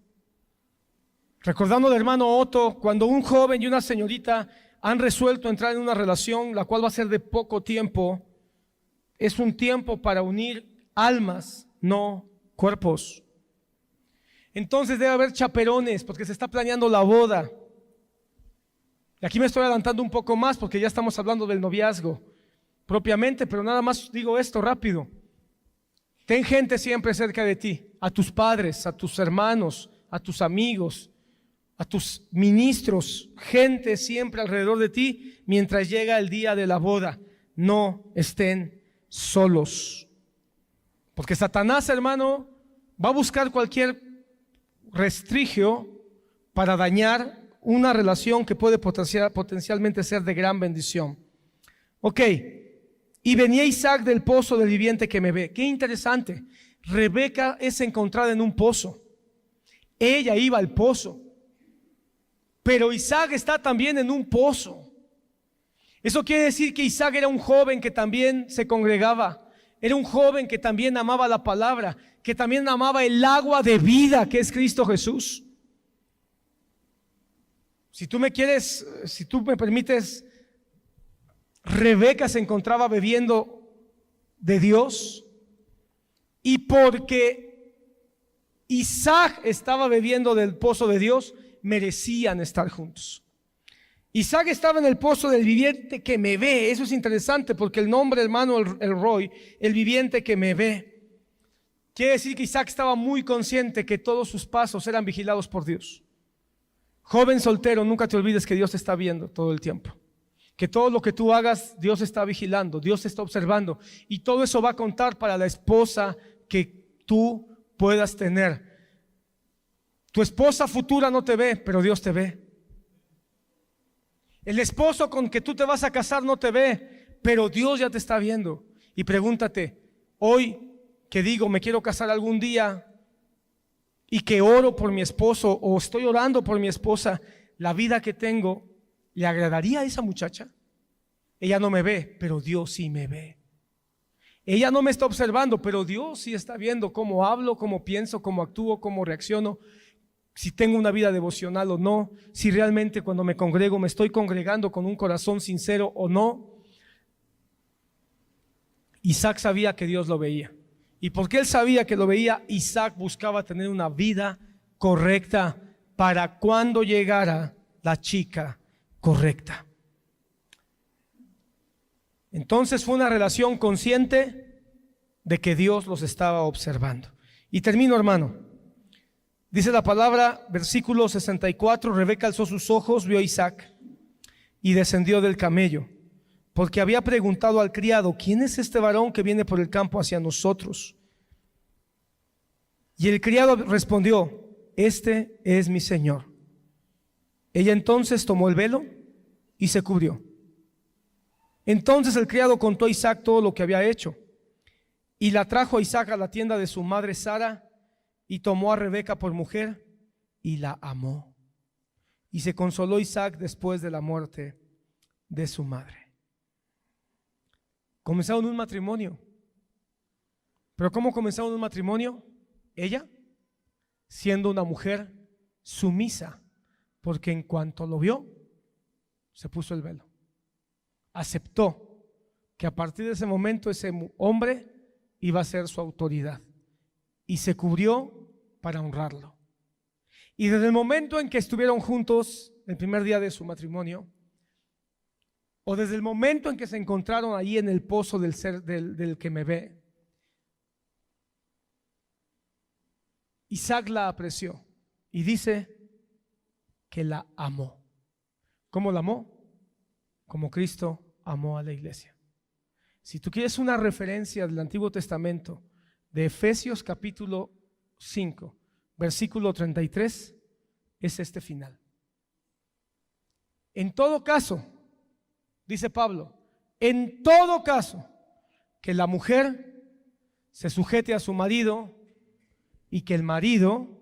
Recordando al hermano Otto, cuando un joven y una señorita han resuelto entrar en una relación, la cual va a ser de poco tiempo, es un tiempo para unir almas, no cuerpos. Entonces debe haber chaperones, porque se está planeando la boda. Y aquí me estoy adelantando un poco más, porque ya estamos hablando del noviazgo propiamente, pero nada más digo esto rápido. Ten gente siempre cerca de ti, a tus padres, a tus hermanos, a tus amigos, a tus ministros, gente siempre alrededor de ti mientras llega el día de la boda. No estén solos, porque Satanás, hermano, va a buscar cualquier restigio para dañar una relación que puede potencialmente ser de gran bendición. Ok, y venía Isaac del pozo del viviente que me ve. Qué interesante. Rebeca es encontrada en un pozo. Ella iba al pozo, pero Isaac está también en un pozo. Eso quiere decir que Isaac era un joven que también se congregaba. Era un joven que también amaba la palabra, que también amaba el agua de vida que es Cristo Jesús. Si tú me permites, Rebeca se encontraba bebiendo de Dios, y porque Isaac estaba bebiendo del pozo de Dios, merecían estar juntos. Isaac estaba en el pozo del viviente que me ve. Eso es interesante, porque el nombre, hermano, el Roy, el viviente que me ve, quiere decir que Isaac estaba muy consciente que todos sus pasos eran vigilados por Dios. Joven soltero, nunca te olvides que Dios te está viendo todo el tiempo. Que todo lo que tú hagas, Dios está vigilando, Dios está observando. Y todo eso va a contar para la esposa que tú puedas tener. Tu esposa futura no te ve, pero Dios te ve. El esposo con que tú te vas a casar no te ve, pero Dios ya te está viendo. Y pregúntate, hoy que digo, me quiero casar algún día y que oro por mi esposo o estoy orando por mi esposa, la vida que tengo, ¿le agradaría a esa muchacha? Ella no me ve, pero Dios sí me ve. Ella no me está observando, pero Dios sí está viendo cómo hablo, cómo pienso, cómo actúo, cómo reacciono, si tengo una vida devocional o no, si realmente cuando me congrego me estoy congregando con un corazón sincero o no. Isaac sabía que Dios lo veía. Y porque él sabía que lo veía, Isaac buscaba tener una vida correcta para cuando llegara la chica correcta. Entonces fue una relación consciente de que Dios los estaba observando. Y termino, hermano. Dice la palabra, versículo 64, Rebeca alzó sus ojos, vio a Isaac y descendió del camello, porque había preguntado al criado, ¿quién es este varón que viene por el campo hacia nosotros? Y el criado respondió, este es mi señor. Ella entonces tomó el velo y se cubrió. Entonces el criado contó a Isaac todo lo que había hecho, y la trajo a Isaac a la tienda de su madre Sara, y tomó a Rebeca por mujer y la amó. Y se consoló Isaac después de la muerte de su madre. Comenzaron un matrimonio. ¿Pero cómo comenzaron un matrimonio? Ella, siendo una mujer sumisa, porque en cuanto lo vio, se puso el velo. Aceptó que a partir de ese momento ese hombre iba a ser su autoridad. Y se cubrió para honrarlo. Y desde el momento en que estuvieron juntos, el primer día de su matrimonio, o desde el momento en que se encontraron ahí en el pozo del que me ve, Isaac la apreció y dice que la amó. ¿Cómo la amó? Como Cristo amó a la iglesia. Si tú quieres una referencia del Antiguo Testamento, de Efesios capítulo 5, versículo 33, es este final. En todo caso, dice Pablo, en todo caso, que la mujer se sujete a su marido y que el marido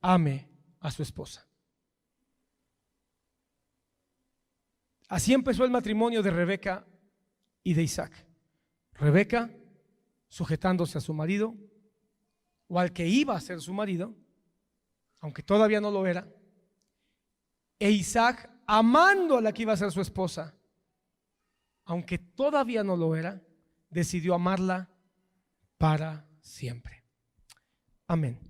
ame a su esposa. Así empezó el matrimonio de Rebeca y de Isaac. Rebeca sujetándose a su marido, o al que iba a ser su marido, aunque todavía no lo era, e Isaac amando a la que iba a ser su esposa, aunque todavía no lo era, decidió amarla para siempre. Amén.